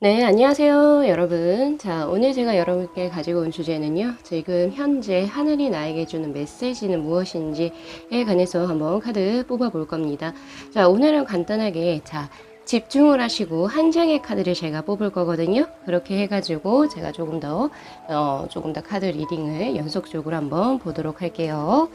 네, 안녕하세요, 여러분. 자, 오늘 제가 여러분께 가지고 온 주제는요, 지금 현재 하늘이 나에게 주는 메시지는 무엇인지에 관해서 한번 카드 뽑아볼 겁니다. 자, 오늘은 간단하게, 집중을 하시고 한 장의 카드를 제가 뽑을 거거든요. 그렇게 해가지고 제가 조금 더 카드 리딩을 연속적으로 한번 보도록 할게요.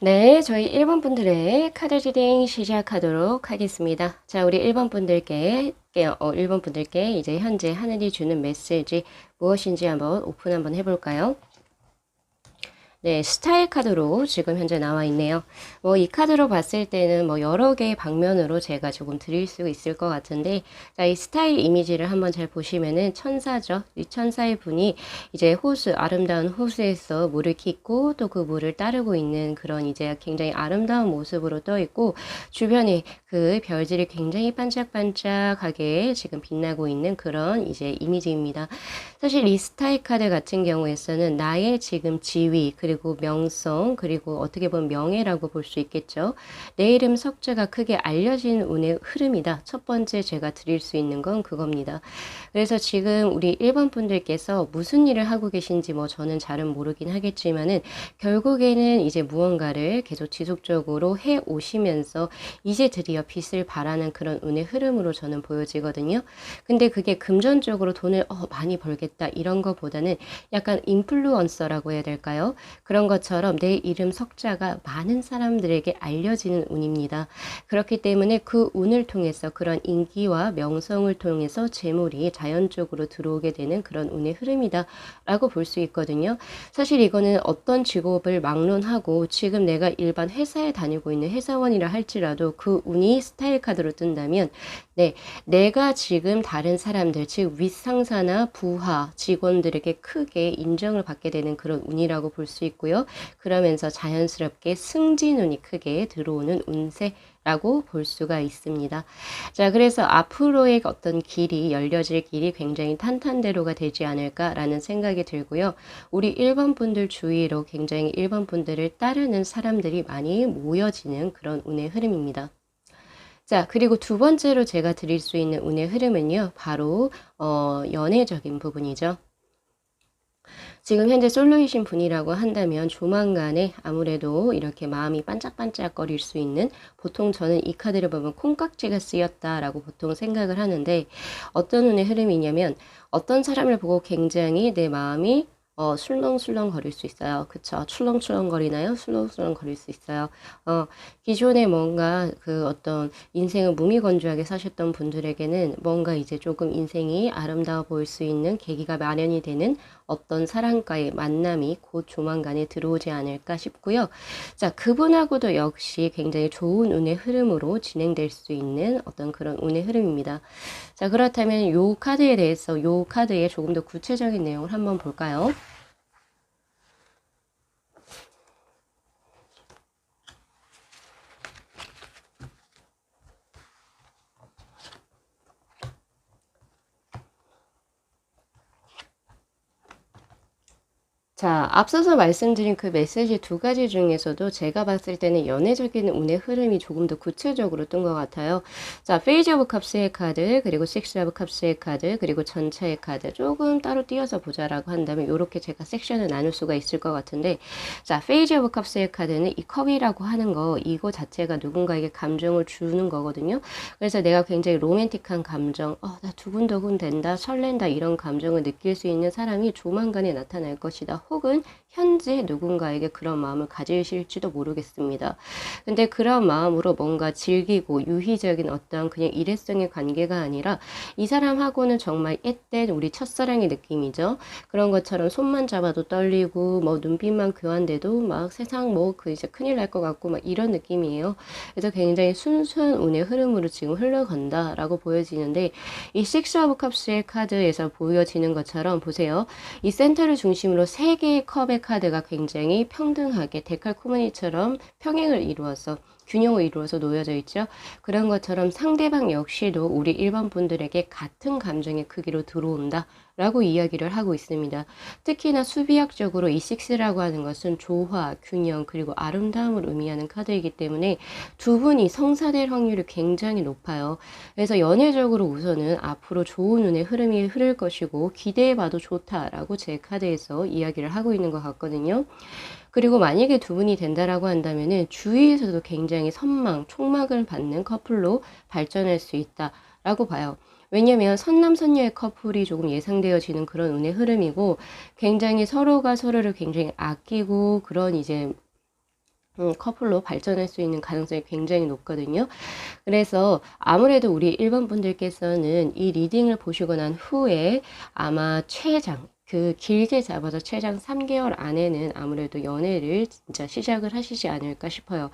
네, 저희 1번 분들의 카드 리딩 시작하도록 하겠습니다. 자, 우리 1번 분들께, 1번 분들께 이제 현재 하늘이 주는 메시지 무엇인지 한번 해볼까요? 네, 스타일 카드로 지금 현재 나와 있네요. 이 카드로 봤을 때는 여러 개의 방면으로 제가 조금 드릴 수 있을 것 같은데, 자, 이 스타일 이미지를 한번 잘 보시면은 천사죠. 이 천사의 분이 이제 아름다운 호수에서 물을 깃고 또 그 물을 따르고 있는 그런 이제 굉장히 아름다운 모습으로 떠 있고, 주변에 그 별들이 굉장히 반짝반짝하게 지금 빛나고 있는 그런 이제 이미지입니다. 사실 이 스타일 카드 같은 경우에서는 나의 지금 지위, 그리고 명성, 그리고 어떻게 보면 명예라고 볼 수 있겠죠. 내 이름 석자가 크게 알려진 운의 흐름이다. 첫 번째 제가 드릴 수 있는 건 그겁니다. 그래서 지금 우리 1번 분들께서 무슨 일을 하고 계신지 저는 잘은 모르긴 하겠지만은 결국에는 이제 무언가를 계속 지속적으로 해 오시면서 이제 드디어 빛을 발하는 그런 운의 흐름으로 저는 보여지거든요. 근데 그게 금전적으로 돈을 많이 벌겠다 이런 거보다는 약간 인플루언서라고 해야 될까요? 그런 것처럼 내 이름 석자가 많은 사람들에게 알려지는 운입니다. 그렇기 때문에 그 운을 통해서 그런 인기와 명성을 통해서 재물이 자연적으로 들어오게 되는 그런 운의 흐름이다 라고 볼 수 있거든요. 사실 이거는 어떤 직업을 막론하고 지금 내가 일반 회사에 다니고 있는 회사원이라 할지라도 그 운이 스타일 카드로 뜬다면 네, 내가 지금 다른 사람들, 즉 윗상사나 부하, 직원들에게 크게 인정을 받게 되는 그런 운이라고 볼 수 있고요. 그러면서 자연스럽게 승진운이 크게 들어오는 운세라고 볼 수가 있습니다. 자, 그래서 앞으로의 어떤 길이 열려질 길이 굉장히 탄탄대로가 되지 않을까라는 생각이 들고요. 우리 1번 분들 주위로 굉장히 1번 분들을 따르는 사람들이 많이 모여지는 그런 운의 흐름입니다. 자, 그리고 두 번째로 제가 드릴 수 있는 운의 흐름은요, 바로, 연애적인 부분이죠. 지금 현재 솔로이신 분이라고 한다면 조만간에 아무래도 이렇게 마음이 반짝반짝거릴 수 있는 보통 저는 이 카드를 보면 콩깍지가 쓰였다라고 보통 생각을 하는데 어떤 운의 흐름이냐면 어떤 사람을 보고 굉장히 내 마음이 술렁술렁 거릴 수 있어요. 그쵸? 출렁출렁 거리나요? 술렁술렁 거릴 수 있어요. 기존에 뭔가 그 어떤 인생을 무미건조하게 사셨던 분들에게는 뭔가 이제 조금 인생이 아름다워 보일 수 있는 계기가 마련이 되는 어떤 사람과의 만남이 곧 조만간에 들어오지 않을까 싶고요. 자, 그분하고도 역시 굉장히 좋은 운의 흐름으로 진행될 수 있는 어떤 그런 운의 흐름입니다. 자, 그렇다면 요 카드에 대해서 요 카드의 조금 더 구체적인 내용을 한번 볼까요? 자, 앞서서 말씀드린 그 메시지 두 가지 중에서도 제가 봤을 때는 연애적인 운의 흐름이 조금 더 구체적으로 뜬 것 같아요. 자, 페이지 오브 컵스의 카드, 그리고 식스 오브 컵스의 카드, 그리고 전차의 카드 조금 따로 띄어서 보자라고 한다면 이렇게 제가 섹션을 나눌 수가 있을 것 같은데, 자, 페이지 오브 컵스의 카드는 이 컵이라고 하는 거, 이거 자체가 누군가에게 감정을 주는 거거든요. 그래서 내가 굉장히 로맨틱한 감정, 나 두근두근 된다, 설렌다 이런 감정을 느낄 수 있는 사람이 조만간에 나타날 것이다. 혹은 현재 누군가에게 그런 마음을 가지실지도 모르겠습니다. 근데 그런 마음으로 뭔가 즐기고 유희적인 어떤 그냥 일회성의 관계가 아니라 이 사람하고는 정말 앳된 우리 첫사랑의 느낌이죠. 그런 것처럼 손만 잡아도 떨리고 뭐 눈빛만 교환돼도 막 세상 뭐 그 이제 큰일 날 것 같고 막 이런 느낌이에요. 그래서 굉장히 순수한 운의 흐름으로 지금 흘러간다라고 보여지는데, 이 식스 오브 컵스의 카드에서 보여지는 것처럼 보세요. 이 센터를 중심으로 세 개의 컵의 카드가 굉장히 평등하게 데칼코마니처럼 평행을 이루어서 균형을 이루어서 놓여져 있죠. 그런 것처럼 상대방 역시도 우리 1번 분들에게 같은 감정의 크기로 들어온다 라고 이야기를 하고 있습니다. 특히나 수비학적으로 이 6라고 하는 것은 조화, 균형, 그리고 아름다움을 의미하는 카드이기 때문에 두 분이 성사될 확률이 굉장히 높아요. 그래서 연애적으로 우선은 앞으로 좋은 운의 흐름이 흐를 것이고 기대해봐도 좋다라고 제 카드에서 이야기를 하고 있는 것 같거든요. 그리고 만약에 두 분이 된다라고 한다면은 주위에서도 굉장히 선망, 촉망을 받는 커플로 발전할 수 있다라고 봐요. 왜냐면 선남선녀의 커플이 조금 예상되어지는 그런 운의 흐름이고, 굉장히 서로가 서로를 굉장히 아끼고 그런 이제 커플로 발전할 수 있는 가능성이 굉장히 높거든요. 그래서 아무래도 우리 1번 분들께서는 이 리딩을 보시고 난 후에 아마 최장, 그 길게 잡아서 최장 3개월 안에는 아무래도 연애를 진짜 시작을 하시지 않을까 싶어요.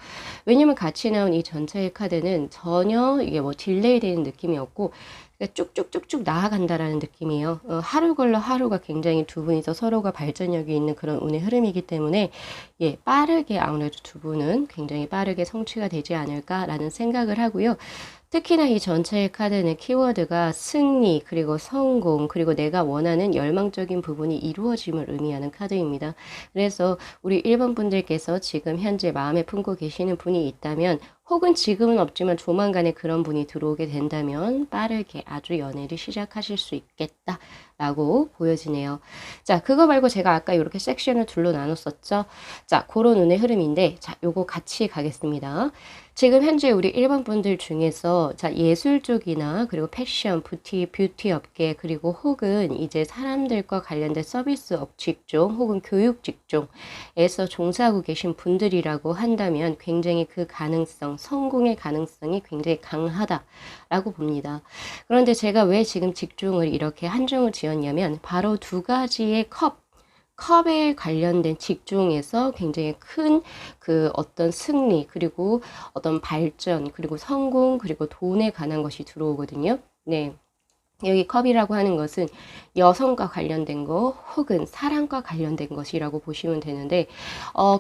왜냐면 같이 나온 이 전차의 카드는 전혀 이게 뭐 딜레이 되는 느낌이 없고 그러니까 쭉쭉쭉쭉 나아간다라는 느낌이에요. 하루 걸러 하루가 굉장히 두 분이서 서로가 발전력이 있는 그런 운의 흐름이기 때문에 예, 빠르게 아무래도 두 분은 굉장히 빠르게 성취가 되지 않을까라는 생각을 하고요. 특히나 이 전체의 카드는 키워드가 승리, 그리고 성공, 그리고 내가 원하는 열망적인 부분이 이루어짐을 의미하는 카드입니다. 그래서 우리 1번 분들께서 지금 현재 마음에 품고 계시는 분이 있다면, 혹은 지금은 없지만 조만간에 그런 분이 들어오게 된다면 빠르게 아주 연애를 시작하실 수 있겠다라고 보여지네요. 자, 그거 말고 제가 아까 이렇게 섹션을 둘로 나눴었죠. 자, 그런 운의 흐름인데, 자, 요거 같이 가겠습니다. 지금 현재 우리 1번 분들 중에서 자, 예술 쪽이나 그리고 패션, 뷰티 업계, 그리고 혹은 이제 사람들과 관련된 서비스업 직종 혹은 교육 직종에서 종사하고 계신 분들이라고 한다면 굉장히 그 가능성, 성공의 가능성이 굉장히 강하다라고 봅니다. 그런데 제가 왜 지금 직종을 이렇게 한정을 지었냐면 바로 두 가지의 컵에 관련된 직종에서 굉장히 큰 그 어떤 승리, 그리고 어떤 발전, 그리고 성공, 그리고 돈에 관한 것이 들어오거든요. 네. 여기 컵이라고 하는 것은 여성과 관련된 거 혹은 사랑과 관련된 것이라고 보시면 되는데,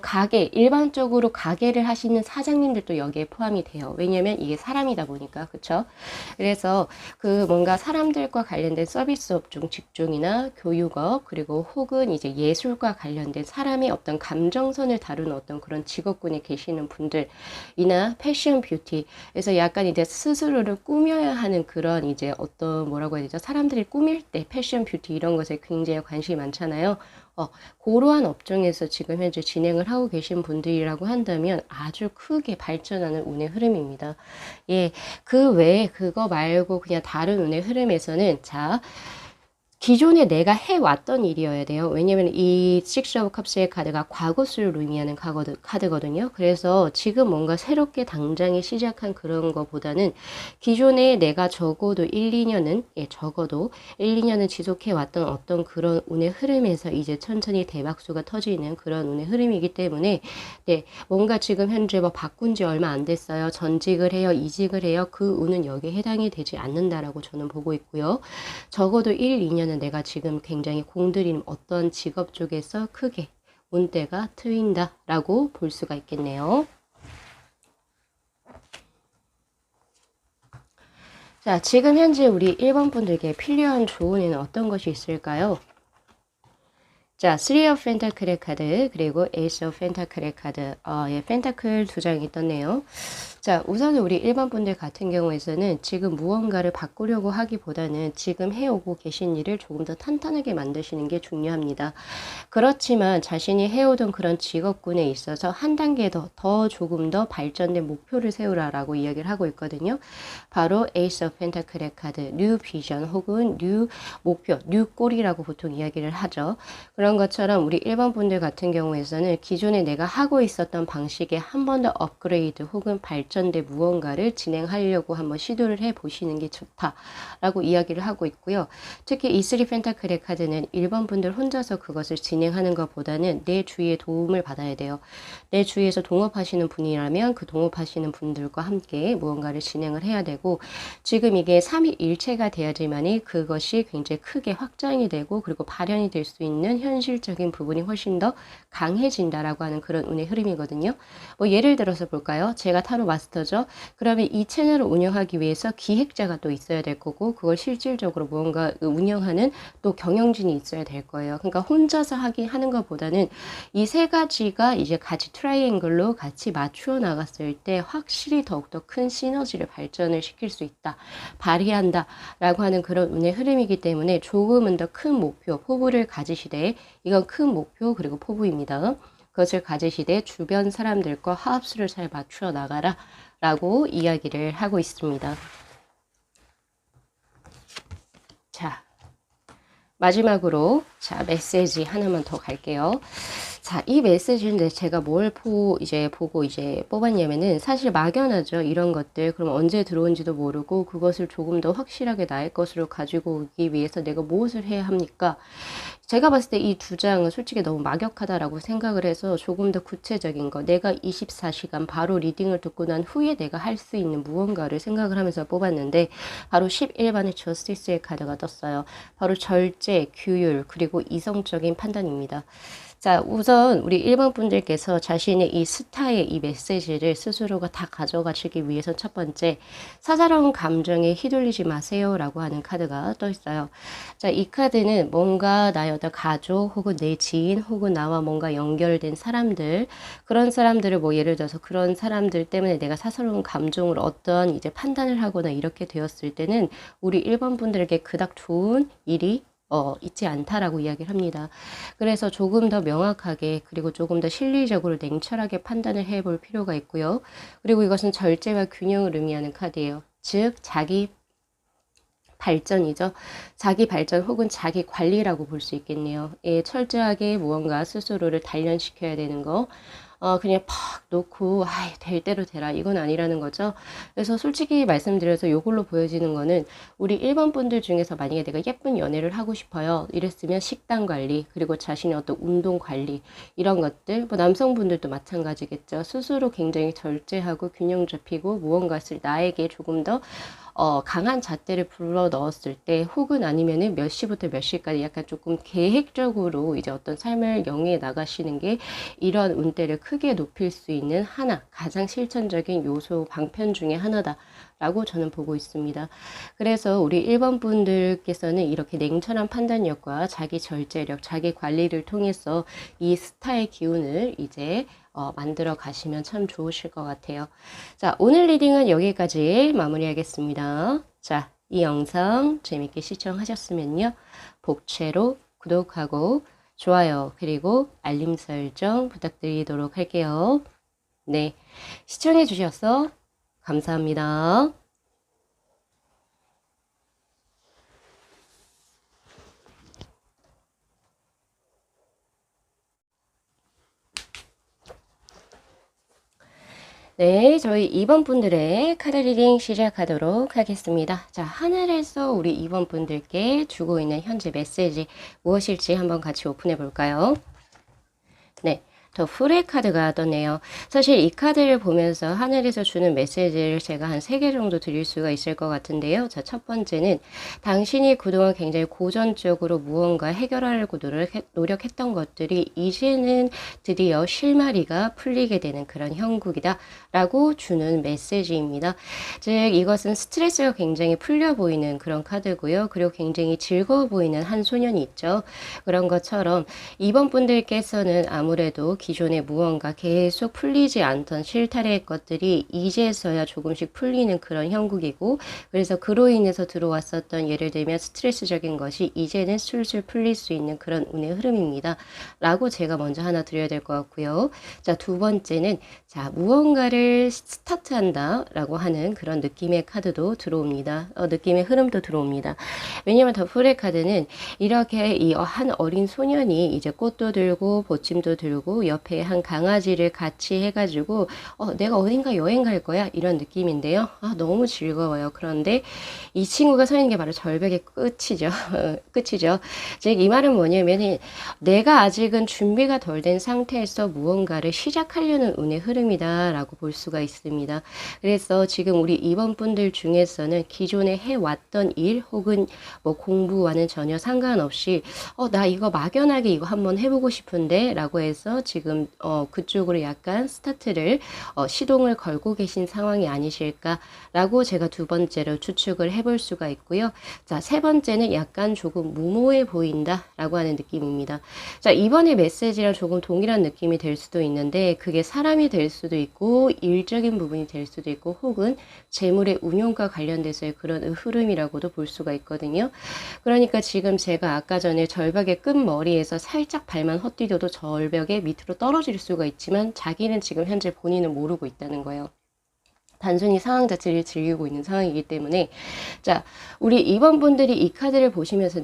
가게, 일반적으로 가게를 하시는 사장님들도 여기에 포함이 돼요. 왜냐면 이게 사람이다 보니까, 그쵸? 그래서 그 뭔가 사람들과 관련된 서비스 업종, 직종이나 교육업, 그리고 혹은 이제 예술과 관련된 사람의 어떤 감정선을 다루는 어떤 그런 직업군에 계시는 분들이나 패션 뷰티, 그래서 약간 이제 스스로를 꾸며야 하는 그런 이제 어떤 뭐라고 해야 되죠? 사람들이 꾸밀 때 패션 뷰티 이런 것에 굉장히 관심이 많잖아요. 그러한 업종에서 지금 현재 진행을 하고 계신 분들이라고 한다면 아주 크게 발전하는 운의 흐름입니다. 예, 그 외에 그거 말고 그냥 다른 운의 흐름에서는 자, 기존에 내가 해왔던 일이어야 돼요. 왜냐면 이 식스 오브 컵스의 카드가 과거 수를 의미하는 카드거든요. 그래서 지금 뭔가 새롭게 당장에 시작한 그런 거보다는 기존에 내가 적어도 1, 2년은 적어도 1, 2년은 지속해왔던 어떤 그런 운의 흐름에서 이제 천천히 대박수가 터지는 그런 운의 흐름이기 때문에 네, 뭔가 지금 현재 뭐 바꾼 지 얼마 안 됐어요. 전직을 해요, 이직을 해요. 그 운은 여기에 해당이 되지 않는다라고 저는 보고 있고요. 적어도 1, 2년은 내가 지금 굉장히 공들이는 어떤 직업 쪽에서 크게 운대가 트인다라고 볼 수가 있겠네요. 자, 지금 현재 우리 1번 분들께 필요한 조언에는 어떤 것이 있을까요? 자, 3 of Pentacle의 카드, 그리고 Ace of Pentacle의 카드. 예, 펜타클 두 장이 떴네요. 자, 우선 우리 일반 분들 같은 경우에서는 지금 무언가를 바꾸려고 하기보다는 지금 해오고 계신 일을 조금 더 탄탄하게 만드시는 게 중요합니다. 그렇지만 자신이 해오던 그런 직업군에 있어서 한 단계 더 조금 더 발전된 목표를 세우라라고 이야기를 하고 있거든요. 바로 Ace of Pentacle의 카드, New Vision 혹은 New 목표, New Goal이라고 보통 이야기를 하죠. 그런 것처럼 우리 일반 분들 같은 경우에서는 기존에 내가 하고 있었던 방식에 한 번 더 업그레이드 혹은 발전된 무언가를 진행하려고 한번 시도를 해 보시는 게 좋다라고 이야기를 하고 있고요. 특히 이 3 펜타클의 카드는 일반 분들 혼자서 그것을 진행하는 것보다는 내 주위에 도움을 받아야 돼요. 내 주위에서 동업하시는 분이라면 그 동업하시는 분들과 함께 무언가를 진행을 해야 되고, 지금 이게 3위일체가 돼야지만이 그것이 굉장히 크게 확장이 되고 그리고 발현이 될 수 있는 현실적인 부분이 훨씬 더 강해진다라고 하는 그런 운의 흐름이거든요. 뭐 예를 들어서 볼까요? 제가 타로 마스터죠. 그러면 이 채널을 운영하기 위해서 기획자가 또 있어야 될 거고, 그걸 실질적으로 무언가 운영하는 또 경영진이 있어야 될 거예요. 그러니까 혼자서 하는 것보다는 이 세 가지가 이제 같이 트라이앵글로 같이 맞추어 나갔을 때 확실히 더욱더 큰 시너지를 발전을 시킬 수 있다, 발휘한다 라고 하는 그런 운의 흐름이기 때문에 조금은 더 큰 목표, 포부를 가지시되, 이건 큰 목표 그리고 포부입니다. 그것을 가지시되 주변 사람들과 화합수를 잘 맞추어 나가라 라고 이야기를 하고 있습니다. 자, 마지막으로 메시지 하나만 더 갈게요. 자, 이 메시지인데 제가 뭘 보고 뽑았냐면은, 사실 막연하죠. 이런 것들. 그럼 언제 들어온지도 모르고 그것을 조금 더 확실하게 나의 것으로 가지고 오기 위해서 내가 무엇을 해야 합니까? 제가 봤을 때 이 두 장은 솔직히 너무 막역하다라고 생각을 해서 조금 더 구체적인 거, 내가 24시간 바로 리딩을 듣고 난 후에 내가 할 수 있는 무언가를 생각을 하면서 뽑았는데, 바로 11번의 저스티스의 카드가 떴어요. 바로 절제, 규율, 그리고 이성적인 판단입니다. 자, 우선 우리 1번 분들께서 자신의 이 스타의 이 메시지를 스스로가 다 가져가시기 위해서 첫 번째, 사사로운 감정에 휘둘리지 마세요 라고 하는 카드가 떠 있어요. 자, 이 카드는 뭔가 나의 어떤 가족 혹은 내 지인 혹은 나와 뭔가 연결된 사람들, 그런 사람들을 뭐 예를 들어서 그런 사람들 때문에 내가 사사로운 감정을 어떤 이제 판단을 하거나 이렇게 되었을 때는 우리 1번 분들에게 그닥 좋은 일이 있지 않다라고 이야기를 합니다. 그래서 조금 더 명확하게 그리고 조금 더 실리적으로 냉철하게 판단을 해볼 필요가 있고요. 그리고 이것은 절제와 균형을 의미하는 카드예요. 즉 자기 발전이죠. 자기 발전 혹은 자기 관리라고 볼 수 있겠네요. 예, 철저하게 무언가 스스로를 단련시켜야 되는 거. 그냥 팍 놓고 될 대로 되라, 이건 아니라는 거죠. 그래서 솔직히 말씀드려서 이걸로 보여지는 거는, 우리 1번 분들 중에서 만약에 내가 예쁜 연애를 하고 싶어요 이랬으면 식단 관리, 그리고 자신의 어떤 운동 관리, 이런 것들, 뭐 남성분들도 마찬가지겠죠. 스스로 굉장히 절제하고 균형 잡히고 무언가를 나에게 조금 더 강한 잣대를 불러 넣었을 때, 혹은 아니면은 몇 시부터 몇 시까지 약간 조금 계획적으로 이제 어떤 삶을 영위해 나가시는 게 이런 운대를 크게 높일 수 있는 가장 실천적인 요소, 방편 중에 하나다 라고 저는 보고 있습니다. 그래서 우리 1번 분들께서는 이렇게 냉철한 판단력과 자기 절제력, 자기 관리를 통해서 이 스타의 기운을 이제 만들어 가시면 참 좋으실 것 같아요. 자, 오늘 리딩은 여기까지 마무리하겠습니다. 자, 이 영상 재밌게 시청하셨으면요, 복채로 구독하고 좋아요 그리고 알림 설정 부탁드리도록 할게요. 네, 시청해 주셔서 감사합니다. 네, 저희 2번 분들의 카드 리딩 시작하도록 하겠습니다. 자, 하늘에서 우리 2번 분들께 주고 있는 현재 메시지 무엇일지 한번 같이 오픈해 볼까요? 네, 더 풀의 카드가 떴네요. 사실 이 카드를 보면서 하늘에서 주는 메시지를 제가 한 3개 정도 드릴 수가 있을 것 같은데요. 자, 첫 번째는 당신이 그동안 굉장히 고전적으로 무언가 해결하려고 노력했던 것들이 이제는 드디어 실마리가 풀리게 되는 그런 형국이다 라고 주는 메시지입니다. 즉 이것은 스트레스가 굉장히 풀려 보이는 그런 카드고요. 그리고 굉장히 즐거워 보이는 한 소년이 있죠. 그런 것처럼 이번 분들께서는 아무래도 기존에 무언가 계속 풀리지 않던 실타래의 것들이 이제서야 조금씩 풀리는 그런 형국이고, 그래서 그로 인해서 들어왔었던 예를 들면 스트레스적인 것이 이제는 술술 풀릴 수 있는 그런 운의 흐름입니다 라고 제가 먼저 하나 드려야 될 것 같고요. 자, 두 번째는 자, 무언가를 스타트한다 라고 하는 그런 느낌의 카드도 들어옵니다. 느낌의 흐름도 들어옵니다. 왜냐면 더 풀의 카드는 이렇게 이 한 어린 소년이 이제 꽃도 들고 보침도 들고 옆에 한 강아지를 같이 해가지고 내가 어딘가 여행 갈 거야 이런 느낌인데요. 너무 즐거워요. 그런데 이 친구가 서 있는 게 바로 절벽의 끝이죠. 끝이죠. 즉 이 말은 뭐냐면 내가 아직은 준비가 덜 된 상태에서 무언가를 시작하려는 운의 흐름이다 라고 볼 수가 있습니다. 그래서 지금 우리 이번 분들 중에서는 기존에 해왔던 일 혹은 뭐 공부와는 전혀 상관없이 나 이거 막연하게 이거 한번 해보고 싶은데 라고 해서 지금 그쪽으로 약간 스타트를 시동을 걸고 계신 상황이 아니실까 라고 제가 두 번째로 추측을 해볼 수가 있고요. 자, 세 번째는 약간 조금 무모해 보인다 라고 하는 느낌입니다. 자, 이번에 메시지랑 조금 동일한 느낌이 될 수도 있는데 그게 사람이 될 수도 있고 일적인 부분이 될 수도 있고 혹은 재물의 운용과 관련돼서의 그런 흐름이라고도 볼 수가 있거든요. 그러니까 지금 제가 아까 전에 절벽의 끝머리에서 살짝 발만 헛디뎌도 절벽의 밑으로 떨어질 수가 있지만 자기는 지금 현재 본인은 모르고 있다는 거예요. 단순히 상황 자체를 즐기고 있는 상황이기 때문에 자, 우리 이번 분들이 이 카드를 보시면서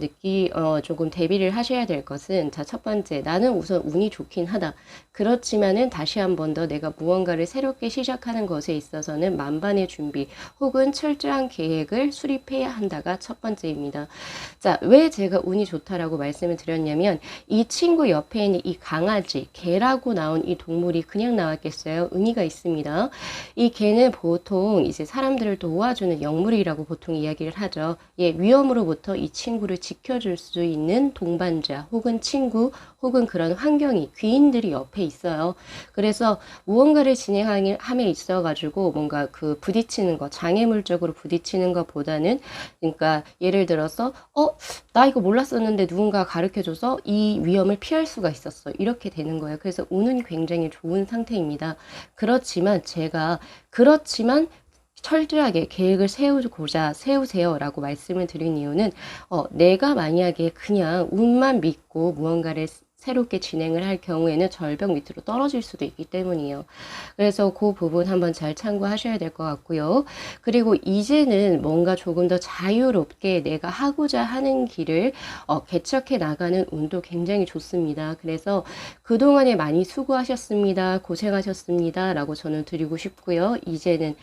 조금 대비를 하셔야 될 것은 자, 첫 번째, 나는 우선 운이 좋긴 하다. 그렇지만은 다시 한 번 더 내가 무언가를 새롭게 시작하는 것에 있어서는 만반의 준비 혹은 철저한 계획을 수립해야 한다가 첫 번째입니다. 자, 왜 제가 운이 좋다라고 말씀을 드렸냐면 이 친구 옆에 있는 이 강아지, 개라고 나온 이 동물이 그냥 나왔겠어요? 의미가 있습니다. 이 개는 보통 이제 사람들을 도와주는 영물이라고 보통 이야기를 하죠. 위험으로부터 이 친구를 지켜줄 수 있는 동반자 혹은 친구 혹은 그런 환경이 귀인들이 옆에 있어요. 그래서 무언가를 진행함에 있어 가지고 뭔가 그 부딪히는 거, 장애물적으로 부딪히는 것보다는 그러니까 예를 들어서 나 이거 몰랐었는데 누군가 가르쳐줘서 이 위험을 피할 수가 있었어. 이렇게 되는 거예요. 그래서 운은 굉장히 좋은 상태입니다. 그렇지만 철저하게 계획을 세우세요 라고 말씀을 드린 이유는 내가 만약에 그냥 운만 믿고 무언가를 새롭게 진행을 할 경우에는 절벽 밑으로 떨어질 수도 있기 때문이에요. 그래서 그 부분 한번 잘 참고하셔야 될 것 같고요. 그리고 이제는 뭔가 조금 더 자유롭게 내가 하고자 하는 길을 개척해 나가는 운도 굉장히 좋습니다. 그래서 그동안에 많이 수고하셨습니다. 고생하셨습니다. 라고 저는 드리고 싶고요. 이제는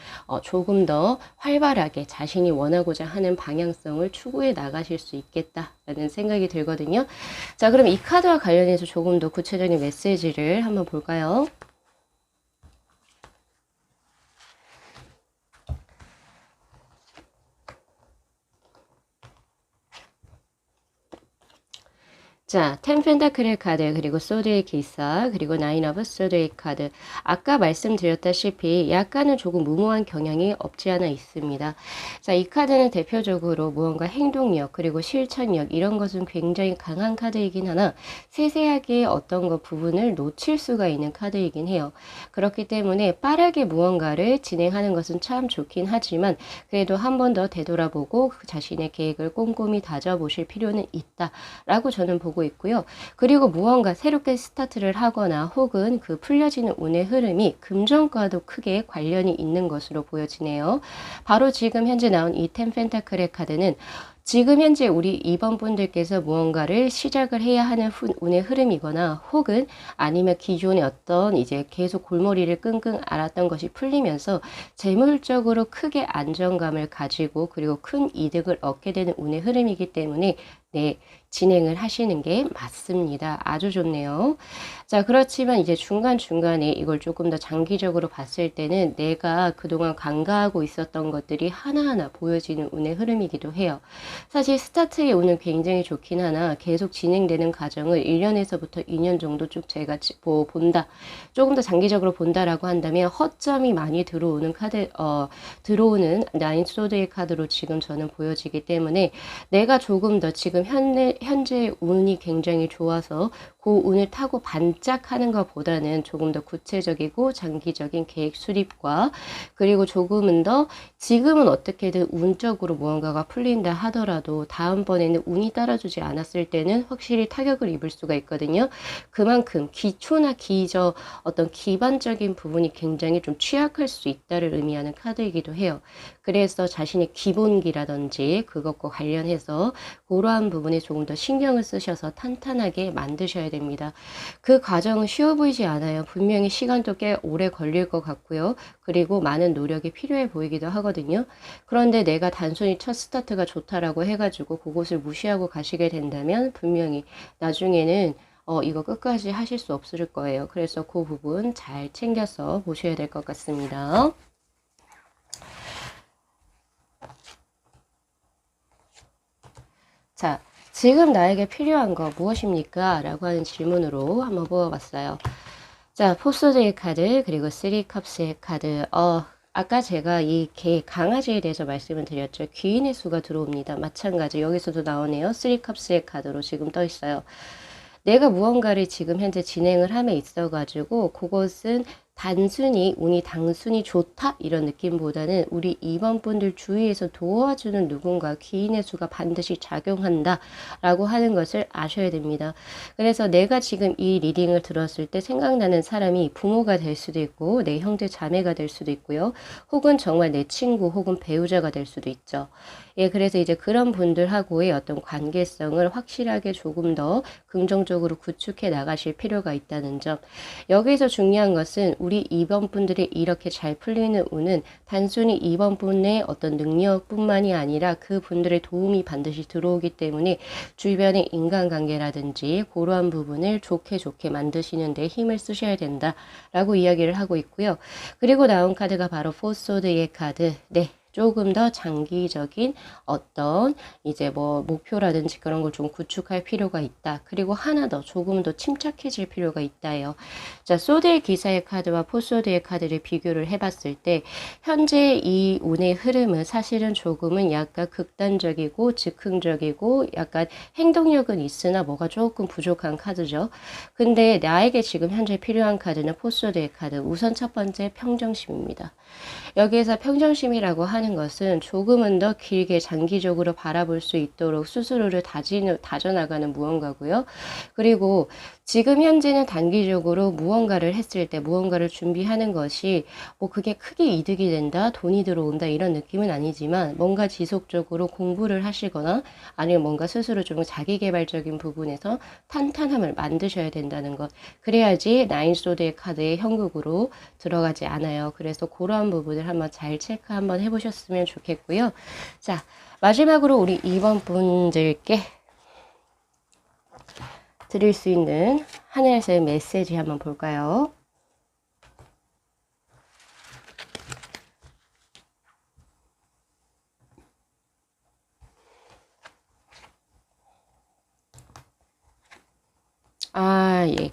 조금 더 활발하게 자신이 원하고자 하는 방향성을 추구해 나가실 수 있겠다라는 생각이 들거든요. 자, 그럼 이 카드와 관련해서 조금 더 구체적인 메시지를 한번 볼까요? 자, 텐 펜타클의 카드, 그리고 소드의 기사, 그리고 나인 오브 소드의 카드. 아까 말씀드렸다시피 약간은 조금 무모한 경향이 없지 않아 있습니다. 자, 이 카드는 대표적으로 무언가 행동력, 그리고 실천력, 이런 것은 굉장히 강한 카드이긴 하나 세세하게 어떤 것 부분을 놓칠 수가 있는 카드이긴 해요. 그렇기 때문에 빠르게 무언가를 진행하는 것은 참 좋긴 하지만 그래도 한 번 더 되돌아보고 그 자신의 계획을 꼼꼼히 다져보실 필요는 있다라고 저는 보고 있고요. 그리고 무언가 새롭게 스타트를 하거나 혹은 그 풀려지는 운의 흐름이 금전과도 크게 관련이 있는 것으로 보여지네요. 바로 지금 현재 나온 이 텐 펜타클의 카드는 지금 현재 우리 이번 분들께서 무언가를 시작을 해야 하는 운의 흐름이거나 혹은 아니면 기존의 어떤 이제 계속 골머리를 끙끙 앓았던 것이 풀리면서 재물적으로 크게 안정감을 가지고 그리고 큰 이득을 얻게 되는 운의 흐름이기 때문에 네, 진행을 하시는 게 맞습니다. 아주 좋네요. 자, 그렇지만 이제 중간중간에 이걸 조금 더 장기적으로 봤을 때는 내가 그동안 간과하고 있었던 것들이 하나하나 보여지는 운의 흐름이기도 해요. 사실 스타트의 운은 굉장히 좋긴 하나 계속 진행되는 과정을 1년에서부터 2년 정도 쭉 제가 본다. 조금 더 장기적으로 본다라고 한다면 허점이 많이 들어오는 들어오는 나인 소드의 카드로 지금 저는 보여지기 때문에 내가 조금 더 지금 현재 운이 굉장히 좋아서 그 운을 타고 반짝하는 것보다는 조금 더 구체적이고 장기적인 계획 수립과 그리고 조금은 더 지금은 어떻게든 운적으로 무언가가 풀린다 하더라도 다음번에는 운이 따라주지 않았을 때는 확실히 타격을 입을 수가 있거든요. 그만큼 기초나 어떤 기반적인 부분이 굉장히 좀 취약할 수 있다를 의미하는 카드이기도 해요. 그래서 자신의 기본기라든지 그것과 관련해서 그러한 부분에 조금 더 신경을 쓰셔서 탄탄하게 만드셔야 됩니다. 그 과정은 쉬워 보이지 않아요. 분명히 시간도 꽤 오래 걸릴 것 같고요. 그리고 많은 노력이 필요해 보이기도 하거든요. 그런데 내가 단순히 첫 스타트가 좋다라고 해가지고 그곳을 무시하고 가시게 된다면 분명히 나중에는 이거 끝까지 하실 수 없을 거예요. 그래서 그 부분 잘 챙겨서 보셔야 될 것 같습니다. 자, 지금 나에게 필요한 거 무엇입니까? 라고 하는 질문으로 한번 뽑아봤어요. 자, 포스드의 카드, 그리고 쓰리컵스의 카드. 아까 제가 이 강아지에 대해서 말씀을 드렸죠. 귀인의 수가 들어옵니다. 마찬가지 여기서도 나오네요. 쓰리컵스의 카드로 지금 떠 있어요. 내가 무언가를 지금 현재 진행을 함에 있어 가지고 그것은 단순히 운이 단순히 좋다 이런 느낌보다는 우리 2번 분들 주위에서 도와주는 누군가 귀인의 수가 반드시 작용한다 라고 하는 것을 아셔야 됩니다. 그래서 내가 지금 이 리딩을 들었을 때 생각나는 사람이 부모가 될 수도 있고 내 형제 자매가 될 수도 있고요. 혹은 정말 내 친구 혹은 배우자가 될 수도 있죠. 예, 그래서 이제 그런 분들하고의 어떤 관계성을 확실하게 조금 더 긍정적으로 구축해 나가실 필요가 있다는 점. 여기서 중요한 것은 우리 2번 분들이 이렇게 잘 풀리는 운은 단순히 2번 분의 어떤 능력뿐만이 아니라 그 분들의 도움이 반드시 들어오기 때문에 주변의 인간관계라든지 그러한 부분을 좋게 만드시는 데 힘을 쓰셔야 된다라고 이야기를 하고 있고요. 그리고 나온 카드가 바로 포소드의 카드. 네. 조금 더 장기적인 어떤 이제 뭐 목표라든지 그런 걸 좀 구축할 필요가 있다. 그리고 하나 더 조금 더 침착해질 필요가 있다요. 자, 소드의 기사의 카드와 포소드의 카드를 비교를 해봤을 때 현재 이 운의 흐름은 사실은 조금은 약간 극단적이고 즉흥적이고 약간 행동력은 있으나 뭐가 조금 부족한 카드죠. 근데 나에게 지금 현재 필요한 카드는 포소드의 카드. 우선 첫 번째 평정심입니다. 여기에서 평정심이라고 하는 것은 조금은 더 길게 장기적으로 바라볼 수 있도록 스스로를 다져나가는 무언가고요. 그리고 지금 현재는 단기적으로 무언가를 했을 때 무언가를 준비하는 것이 뭐 그게 크게 이득이 된다, 돈이 들어온다 이런 느낌은 아니지만 뭔가 지속적으로 공부를 하시거나 아니면 뭔가 스스로 좀 자기개발적인 부분에서 탄탄함을 만드셔야 된다는 것. 그래야지 나인소드의 카드의 형국으로 들어가지 않아요. 그래서 그러한 부분을 한번 잘 체크 한번 해보셨으면 좋겠고요. 자, 마지막으로 우리 2번 분들께 드릴 수 있는 하늘에서의 메시지 한번 볼까요? 예.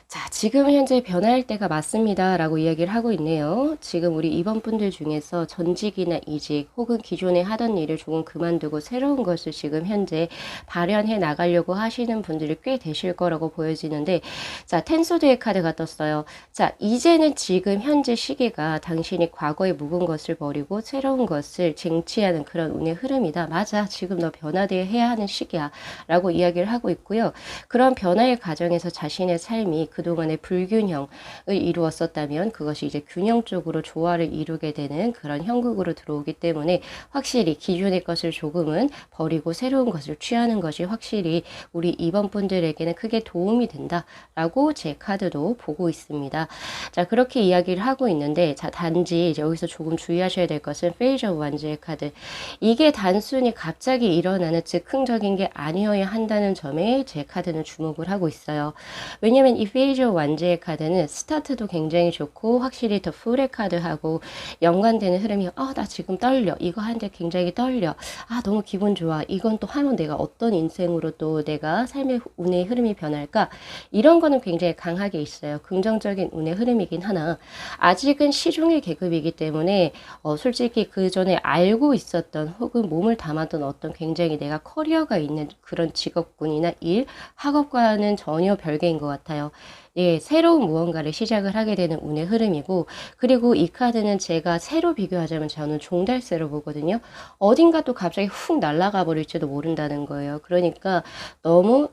자, 지금 현재 변화할 때가 맞습니다. 라고 이야기를 하고 있네요. 지금 우리 2번 분들 중에서 전직이나 이직 혹은 기존에 하던 일을 조금 그만두고 새로운 것을 지금 현재 발현해 나가려고 하시는 분들이 꽤 되실 거라고 보여지는데 자, 텐소드의 카드가 떴어요. 자, 이제는 지금 현재 시기가 당신이 과거에 묵은 것을 버리고 새로운 것을 쟁취하는 그런 운의 흐름이다. 맞아. 지금 너 변화돼야 하는 시기야. 라고 이야기를 하고 있고요. 그런 변화의 과정에서 자신의 삶이 그동안의 불균형을 이루었었다면 그것이 이제 균형 쪽으로 조화를 이루게 되는 그런 형국으로 들어오기 때문에 확실히 기존의 것을 조금은 버리고 새로운 것을 취하는 것이 확실히 우리 2번 분들에게는 크게 도움이 된다라고 제 카드도 보고 있습니다. 자, 그렇게 이야기를 하고 있는데, 자, 단지 이제 여기서 조금 주의하셔야 될 것은 페이저 완즈의 카드. 이게 단순히 갑자기 일어나는 즉흥적인 게 아니어야 한다는 점에 제 카드는 주목을 하고 있어요. 왜냐면 이 페이저 완즈의 카드는 스타트도 굉장히 좋고 확실히 더 풀의 카드하고 연관되는 흐름이 나 지금 떨려. 이거 하는데 굉장히 떨려. 너무 기분 좋아. 이건 또 하면 내가 어떤 인생으로 또 내가 삶의 운의 흐름이 변할까? 이런 거는 굉장히 강하게 있어요. 긍정적인 운의 흐름이긴 하나 아직은 시중의 계급이기 때문에 솔직히 그 전에 알고 있었던 혹은 몸을 담았던 어떤 굉장히 내가 커리어가 있는 그런 직업군이나 일, 학업과는 전혀 별개인 것 같아요. 예, 새로운 무언가를 시작을 하게 되는 운의 흐름이고, 그리고 이 카드는 제가 새로 비교하자면 저는 종달새로 보거든요. 어딘가 또 갑자기 훅 날아가 버릴지도 모른다는 거예요. 그러니까 너무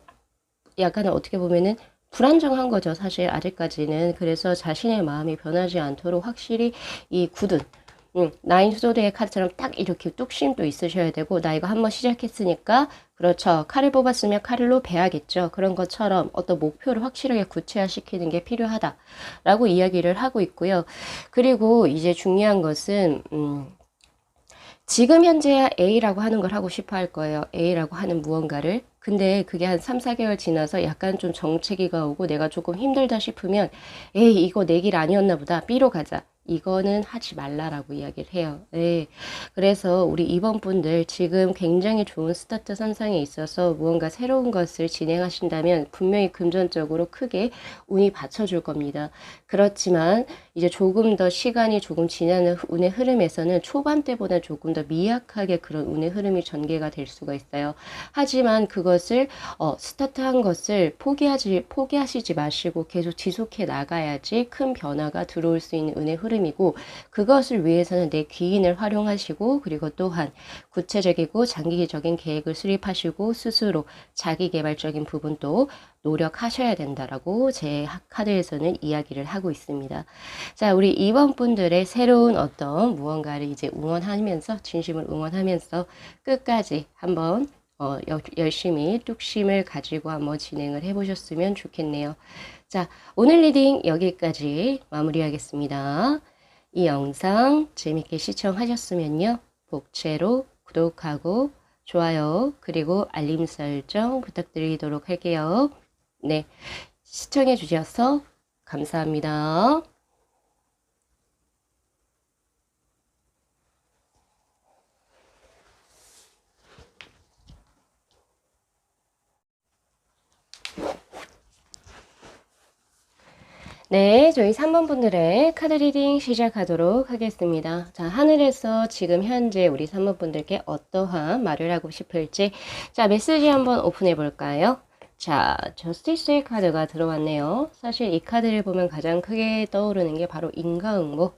약간 어떻게 보면은 불안정한 거죠. 사실 아직까지는. 그래서 자신의 마음이 변하지 않도록 확실히 이 굳은 나인 소드의 카드처럼 딱 이렇게 뚝심도 있으셔야 되고, 나 이거 한번 시작했으니까 그렇죠. 칼을 뽑았으면 칼로 베야겠죠. 그런 것처럼 어떤 목표를 확실하게 구체화시키는 게 필요하다라고 이야기를 하고 있고요. 그리고 이제 중요한 것은 지금 현재야 A라고 하는 걸 하고 싶어 할 거예요. A라고 하는 무언가를. 근데 그게 한 3, 4개월 지나서 약간 좀 정체기가 오고 내가 조금 힘들다 싶으면 에이 이거 내 길 아니었나 보다. B로 가자. 이거는 하지 말라라고 이야기를 해요. 네. 그래서 우리 2번 분들 지금 굉장히 좋은 스타트 선상에 있어서 무언가 새로운 것을 진행하신다면 분명히 금전적으로 크게 운이 받쳐줄 겁니다. 그렇지만 이제 조금 더 시간이 조금 지나는 운의 흐름에서는 초반 때보다 조금 더 미약하게 그런 운의 흐름이 전개가 될 수가 있어요. 하지만 그것을 스타트한 것을 포기하시지 마시고 계속 지속해 나가야지 큰 변화가 들어올 수 있는 운의 흐름이고, 그것을 위해서는 내 귀인을 활용하시고, 그리고 또한 구체적이고 장기적인 계획을 수립하시고 스스로 자기개발적인 부분도 노력하셔야 된다라고 제 카드에서는 이야기를 하고 있습니다. 자, 우리 2번 분들의 새로운 어떤 무언가를 이제 응원하면서, 진심을 응원하면서 끝까지 한번 열심히 뚝심을 가지고 한번 진행을 해보셨으면 좋겠네요. 자, 오늘 리딩 여기까지 마무리하겠습니다. 이 영상 재밌게 시청하셨으면요, 복채로 구독하고 좋아요 그리고 알림 설정 부탁드리도록 할게요. 네, 시청해 주셔서 감사합니다. 네, 저희 3번 분들의 카드 리딩 시작하도록 하겠습니다. 자, 하늘에서 지금 현재 우리 3번 분들께 어떠한 말을 하고 싶을지, 자, 메시지 한번 오픈해 볼까요? 자, 저스티스의 카드가 들어왔네요. 사실 이 카드를 보면 가장 크게 떠오르는 게 바로 인과응보.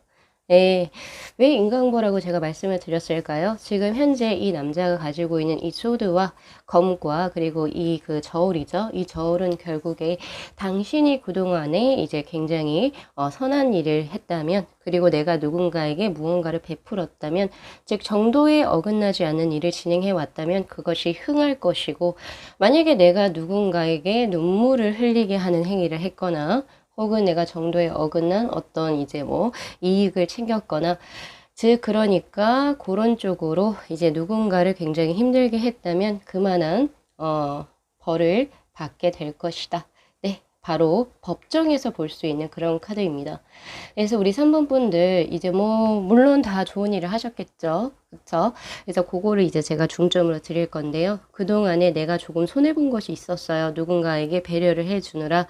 네, 왜 인과응보라고 제가 말씀을 드렸을까요? 지금 현재 이 남자가 가지고 있는 이 소드와 검과 그리고 이 그 저울이죠. 이 저울은 결국에 당신이 그동안에 이제 굉장히 선한 일을 했다면, 그리고 내가 누군가에게 무언가를 베풀었다면, 즉 정도에 어긋나지 않는 일을 진행해 왔다면 그것이 흥할 것이고, 만약에 내가 누군가에게 눈물을 흘리게 하는 행위를 했거나 혹은 내가 정도에 어긋난 어떤 이제 뭐 이익을 챙겼거나, 즉 그러니까 그런 쪽으로 이제 누군가를 굉장히 힘들게 했다면 그만한 벌을 받게 될 것이다. 네, 바로 법정에서 볼 수 있는 그런 카드입니다. 그래서 우리 3번 분들 이제 뭐 물론 다 좋은 일을 하셨겠죠. 그쵸? 그래서 그거를 이제 제가 중점으로 드릴 건데요. 그동안에 내가 조금 손해본 것이 있었어요. 누군가에게 배려를 해주느라.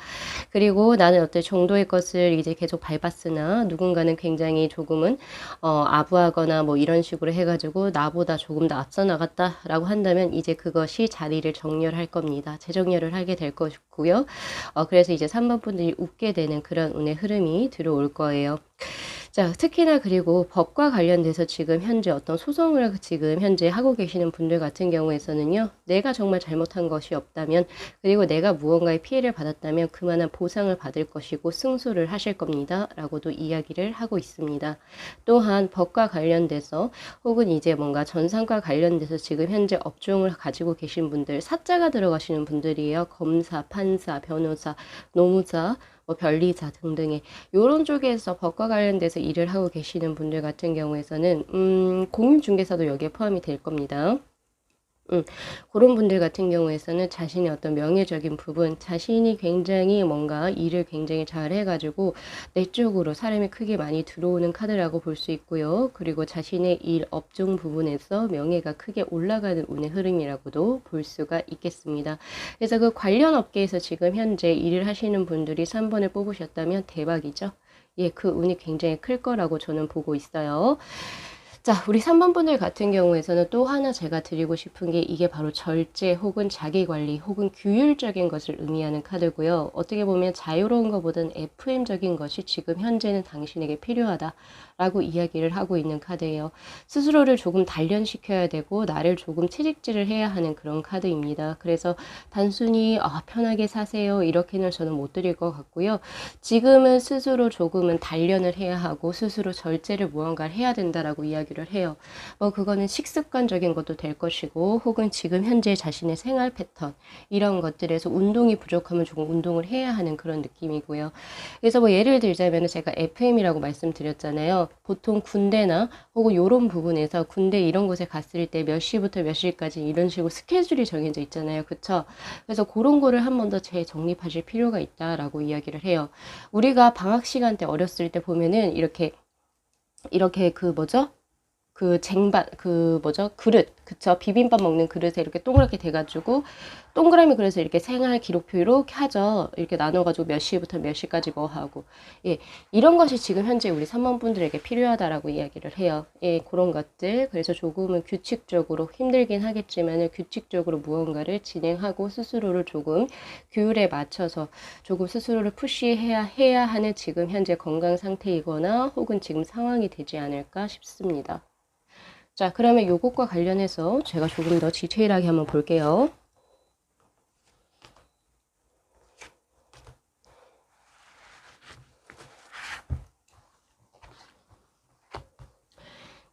그리고 나는 어떤 정도의 것을 이제 계속 밟았으나 누군가는 굉장히 조금은 아부하거나 뭐 이런 식으로 해가지고 나보다 조금 더 앞서 나갔다라고 한다면 이제 그것이 자리를 정렬할 겁니다. 재정렬을 하게 될 것이고요. 그래서 이제 3번 분들이 웃게 되는 그런 운의 흐름이 들어올 거예요. 자, 특히나 그리고 법과 관련돼서 지금 현재 어떤 소송을 지금 현재 하고 계시는 분들 같은 경우에서는요, 내가 정말 잘못한 것이 없다면, 그리고 내가 무언가의 피해를 받았다면 그만한 보상을 받을 것이고 승소를 하실 겁니다. 라고도 이야기를 하고 있습니다. 또한 법과 관련돼서 혹은 이제 뭔가 전산과 관련돼서 지금 현재 업종을 가지고 계신 분들, 사자가 들어가시는 분들이에요. 검사, 판사, 변호사, 노무사, 뭐 변리사 등등의 요런 쪽에서 법과 관련돼서 일을 하고 계시는 분들 같은 경우에서는 공인중개사도 여기에 포함이 될 겁니다. 그런 분들 같은 경우에서는 자신의 어떤 명예적인 부분, 자신이 굉장히 뭔가 일을 굉장히 잘 해가지고 내 쪽으로 사람이 크게 많이 들어오는 카드라고 볼 수 있고요. 그리고 자신의 일 업종 부분에서 명예가 크게 올라가는 운의 흐름이라고도 볼 수가 있겠습니다. 그래서 그 관련 업계에서 지금 현재 일을 하시는 분들이 3번을 뽑으셨다면 대박이죠. 예, 그 운이 굉장히 클 거라고 저는 보고 있어요. 자, 우리 3번 분들 같은 경우에서는 또 하나 제가 드리고 싶은 게 이게 바로 절제 혹은 자기관리 혹은 규율적인 것을 의미하는 카드고요. 어떻게 보면 자유로운 것보다는 FM적인 것이 지금 현재는 당신에게 필요하다라고 이야기를 하고 있는 카드예요. 스스로를 조금 단련시켜야 되고 나를 조금 채찍질을 해야 하는 그런 카드입니다. 그래서 단순히 편하게 사세요 이렇게는 저는 못 드릴 것 같고요. 지금은 스스로 조금은 단련을 해야 하고 스스로 절제를 무언가를 해야 된다라고 이야기를 해요. 뭐 그거는 식습관적인 것도 될 것이고 혹은 지금 현재 자신의 생활 패턴 이런 것들에서 운동이 부족하면 조금 운동을 해야 하는 그런 느낌이고요. 그래서 뭐 예를 들자면 제가 FM이라고 말씀드렸잖아요. 보통 군대나 혹은 이런 부분에서 군대 이런 곳에 갔을 때 몇 시부터 몇 시까지 이런 식으로 스케줄이 정해져 있잖아요. 그쵸? 그래서 그런 거를 한 번 더 재정립하실 필요가 있다라고 이야기를 해요. 우리가 방학 시간 때 어렸을 때 보면은 이렇게 그 뭐죠? 그 쟁반, 그 뭐죠? 그릇, 그쵸? 비빔밥 먹는 그릇에 이렇게 동그랗게 돼가지고, 동그라미 그래서 이렇게 생활 기록표 이렇게 하죠. 이렇게 나눠가지고 몇 시부터 몇 시까지 뭐 하고. 예, 이런 것이 지금 현재 우리 3번 분들에게 필요하다라고 이야기를 해요. 예, 그런 것들. 그래서 조금은 규칙적으로 힘들긴 하겠지만 규칙적으로 무언가를 진행하고 스스로를 조금 규율에 맞춰서 조금 스스로를 푸시해야 하는 지금 현재 건강 상태이거나 혹은 지금 상황이 되지 않을까 싶습니다. 자, 그러면 요것과 관련해서 제가 조금 더 디테일하게 한번 볼게요.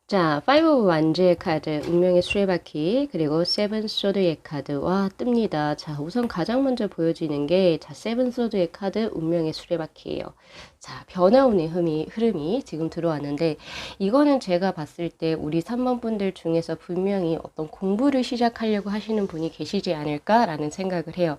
자, 5 완주의 카드, 운명의 수레바퀴, 그리고 7 소드의 카드. 와, 뜹니다. 자, 우선 가장 먼저 보여지는 게, 자, 7 소드의 카드, 운명의 수레바퀴예요. 자, 변화운의 흐름이 지금 들어왔는데, 이거는 제가 봤을 때 우리 3번 분들 중에서 분명히 어떤 공부를 시작하려고 하시는 분이 계시지 않을까라는 생각을 해요.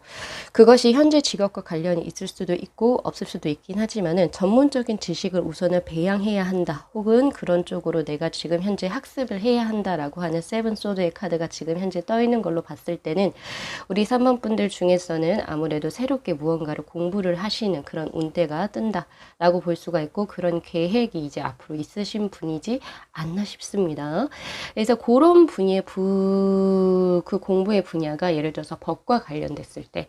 그것이 현재 직업과 관련이 있을 수도 있고, 없을 수도 있긴 하지만은 전문적인 지식을 우선은 배양해야 한다. 혹은 그런 쪽으로 내가 지금 현재 학습을 해야 한다라고 하는 세븐 소드의 카드가 지금 현재 떠 있는 걸로 봤을 때는 우리 3번 분들 중에서는 아무래도 새롭게 무언가를 공부를 하시는 그런 운대가 뜬다라고 볼 수가 있고 그런 계획이 이제 앞으로 있으신 분이지 않나 싶습니다. 그래서 그런 분야의 그 공부의 분야가 예를 들어서 법과 관련됐을 때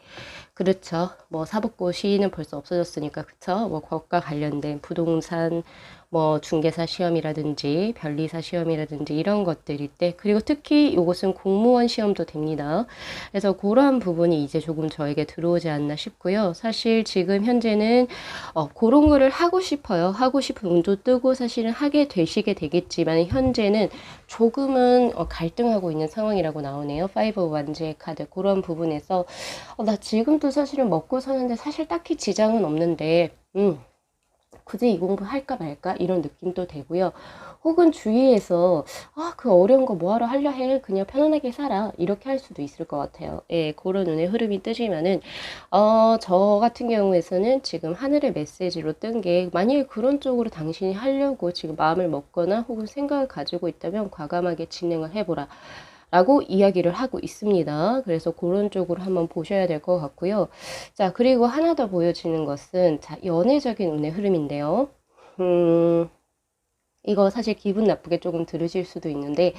그렇죠. 뭐 사법고시는 벌써 없어졌으니까 그쵸. 뭐 법과 관련된 부동산 뭐 중개사 시험이라든지 변리사 시험이라든지 이런 것들일 때 그리고 특히 이것은 공무원 시험도 됩니다. 그래서 그러한 부분이 이제 조금 저에게 들어오지 않나 싶고요. 사실 지금 현재는 그런 거를 하고 싶어요. 하고 싶은 운도 뜨고 사실은 하게 되시게 되겠지만 현재는 조금은 갈등하고 있는 상황이라고 나오네요. 5 완제의 카드 그런 부분에서 나 지금도 사실은 먹고 사는데 사실 딱히 지장은 없는데 굳이 이 공부 할까 말까 이런 느낌도 되고요. 혹은 주위에서 그 어려운 거 뭐하러 하려 해 그냥 편안하게 살아 이렇게 할 수도 있을 것 같아요. 예, 그런 눈의 흐름이 뜨지만은 저 같은 경우에서는 지금 하늘의 메시지로 뜬 게 만약에 그런 쪽으로 당신이 하려고 지금 마음을 먹거나 혹은 생각을 가지고 있다면 과감하게 진행을 해보라 라고 이야기를 하고 있습니다. 그래서 그런 쪽으로 한번 보셔야 될 것 같고요. 자, 그리고 하나 더 보여지는 것은 자, 연애적인 운의 흐름인데요. 이거 사실 기분 나쁘게 조금 들으실 수도 있는데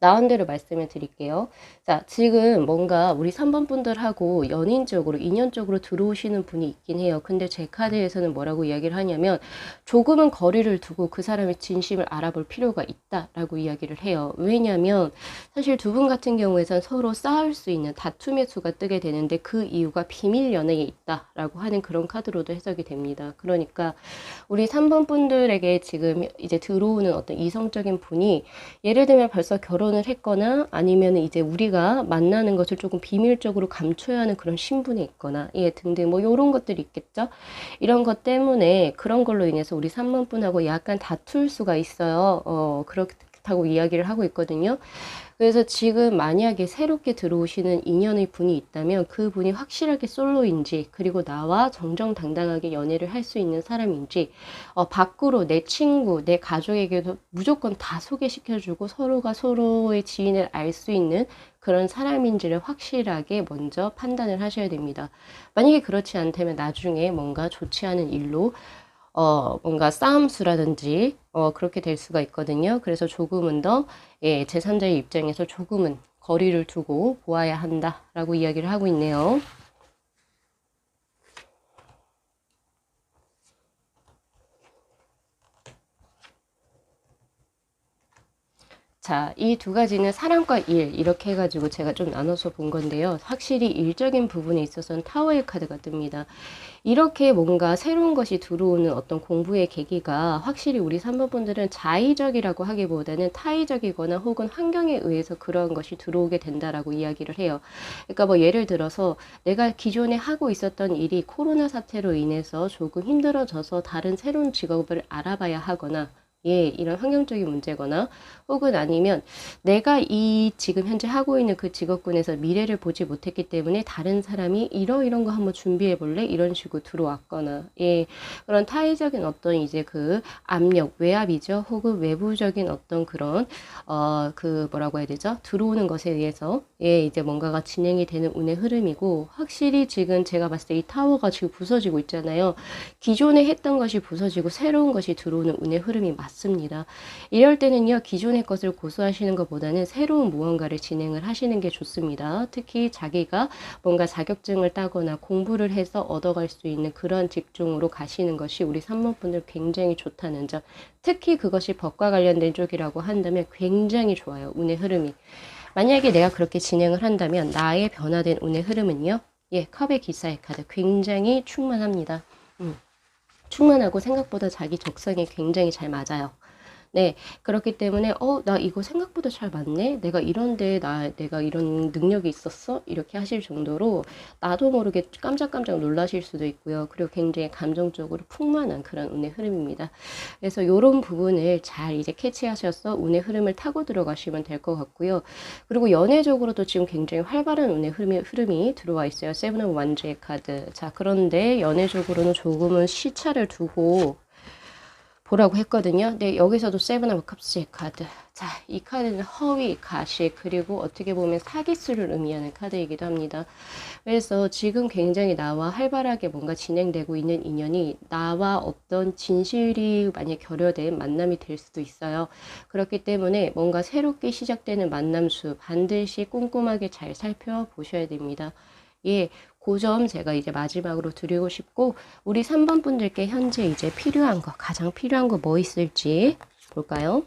나온 대로 말씀을 드릴게요. 자, 지금 뭔가 우리 3번 분들하고 연인적으로 인연적으로 들어오시는 분이 있긴 해요. 근데 제 카드에서는 뭐라고 이야기를 하냐면 조금은 거리를 두고 그 사람의 진심을 알아볼 필요가 있다라고 이야기를 해요. 왜냐면 사실 두 분 같은 경우에선 서로 싸울 수 있는 다툼의 수가 뜨게 되는데 그 이유가 비밀 연애에 있다라고 하는 그런 카드로도 해석이 됩니다. 그러니까 우리 3번 분들에게 지금 이제 들어오는 어떤 이성적인 분이 예를 들면 벌써 결혼을 했거나 아니면 이제 우리가 만나는 것을 조금 비밀적으로 감춰야 하는 그런 신분에 있거나 예 등등 뭐 요런 것들이 있겠죠. 이런 것 때문에 그런 걸로 인해서 우리 3번 분하고 약간 다툴 수가 있어요. 그렇다고 이야기를 하고 있거든요. 그래서 지금 만약에 새롭게 들어오시는 인연의 분이 있다면 그 분이 확실하게 솔로인지 그리고 나와 정정당당하게 연애를 할 수 있는 사람인지 밖으로 내 친구, 내 가족에게도 무조건 다 소개시켜주고 서로가 서로의 지인을 알 수 있는 그런 사람인지를 확실하게 먼저 판단을 하셔야 됩니다. 만약에 그렇지 않다면 나중에 뭔가 좋지 않은 일로 뭔가 싸움수라든지, 그렇게 될 수가 있거든요. 그래서 조금은 더, 예, 제3자의 입장에서 조금은 거리를 두고 보아야 한다라고 이야기를 하고 있네요. 자, 이 두 가지는 사랑과 일, 이렇게 해가지고 제가 좀 나눠서 본 건데요. 확실히 일적인 부분에 있어서는 타워의 카드가 뜹니다. 이렇게 뭔가 새로운 것이 들어오는 어떤 공부의 계기가 확실히 우리 3번 분들은 자의적이라고 하기보다는 타의적이거나 혹은 환경에 의해서 그런 것이 들어오게 된다라고 이야기를 해요. 그러니까 뭐 예를 들어서 내가 기존에 하고 있었던 일이 코로나 사태로 인해서 조금 힘들어져서 다른 새로운 직업을 알아봐야 하거나 예, 이런 환경적인 문제거나 혹은 아니면 내가 이 지금 현재 하고 있는 그 직업군에서 미래를 보지 못했기 때문에 다른 사람이 이런 거 한번 준비해 볼래? 이런 식으로 들어왔거나 예, 그런 타의적인 어떤 이제 그 압력, 외압이죠. 혹은 외부적인 어떤 그런 그 뭐라고 해야 되죠? 들어오는 것에 의해서 예, 이제 뭔가가 진행이 되는 운의 흐름이고 확실히 지금 제가 봤을 때 이 타워가 지금 부서지고 있잖아요. 기존에 했던 것이 부서지고 새로운 것이 들어오는 운의 흐름이 맞습니다. 이럴 때는요, 기존의 것을 고수하시는 것보다는 새로운 무언가를 진행을 하시는 게 좋습니다. 특히 자기가 뭔가 자격증을 따거나 공부를 해서 얻어갈 수 있는 그런 직종으로 가시는 것이 우리 3번 분들 굉장히 좋다는 점. 특히 그것이 법과 관련된 쪽이라고 한다면 굉장히 좋아요. 운의 흐름이. 만약에 내가 그렇게 진행을 한다면 나의 변화된 운의 흐름은요. 예, 컵의 기사의 카드 굉장히 충만합니다. 충만하고 생각보다 자기 적성에 굉장히 잘 맞아요. 네, 그렇기 때문에 나 이거 생각보다 잘 맞네. 내가 이런 능력이 있었어? 이렇게 하실 정도로 나도 모르게 깜짝깜짝 놀라실 수도 있고요. 그리고 굉장히 감정적으로 풍만한 그런 운의 흐름입니다. 그래서 이런 부분을 잘 이제 캐치하셔서 운의 흐름을 타고 들어가시면 될 것 같고요. 그리고 연애적으로도 지금 굉장히 활발한 운의 흐름이 들어와 있어요. 세븐 오브 완즈의 카드. 자, 그런데 연애적으로는 조금은 시차를 두고 보라고 했거든요. 근데 여기서도 세븐 오브 컵스의 카드. 자, 이 카드는 허위, 가식, 그리고 어떻게 보면 사기수를 의미하는 카드이기도 합니다. 그래서 지금 굉장히 나와 활발하게 뭔가 진행되고 있는 인연이 나와 어떤 진실이 만약 결여된 만남이 될 수도 있어요. 그렇기 때문에 뭔가 새롭게 시작되는 만남수 반드시 꼼꼼하게 잘 살펴보셔야 됩니다. 예, 그 점 제가 이제 마지막으로 드리고 싶고, 우리 3번 분들께 현재 이제 필요한 거, 가장 필요한 거 뭐 있을지 볼까요?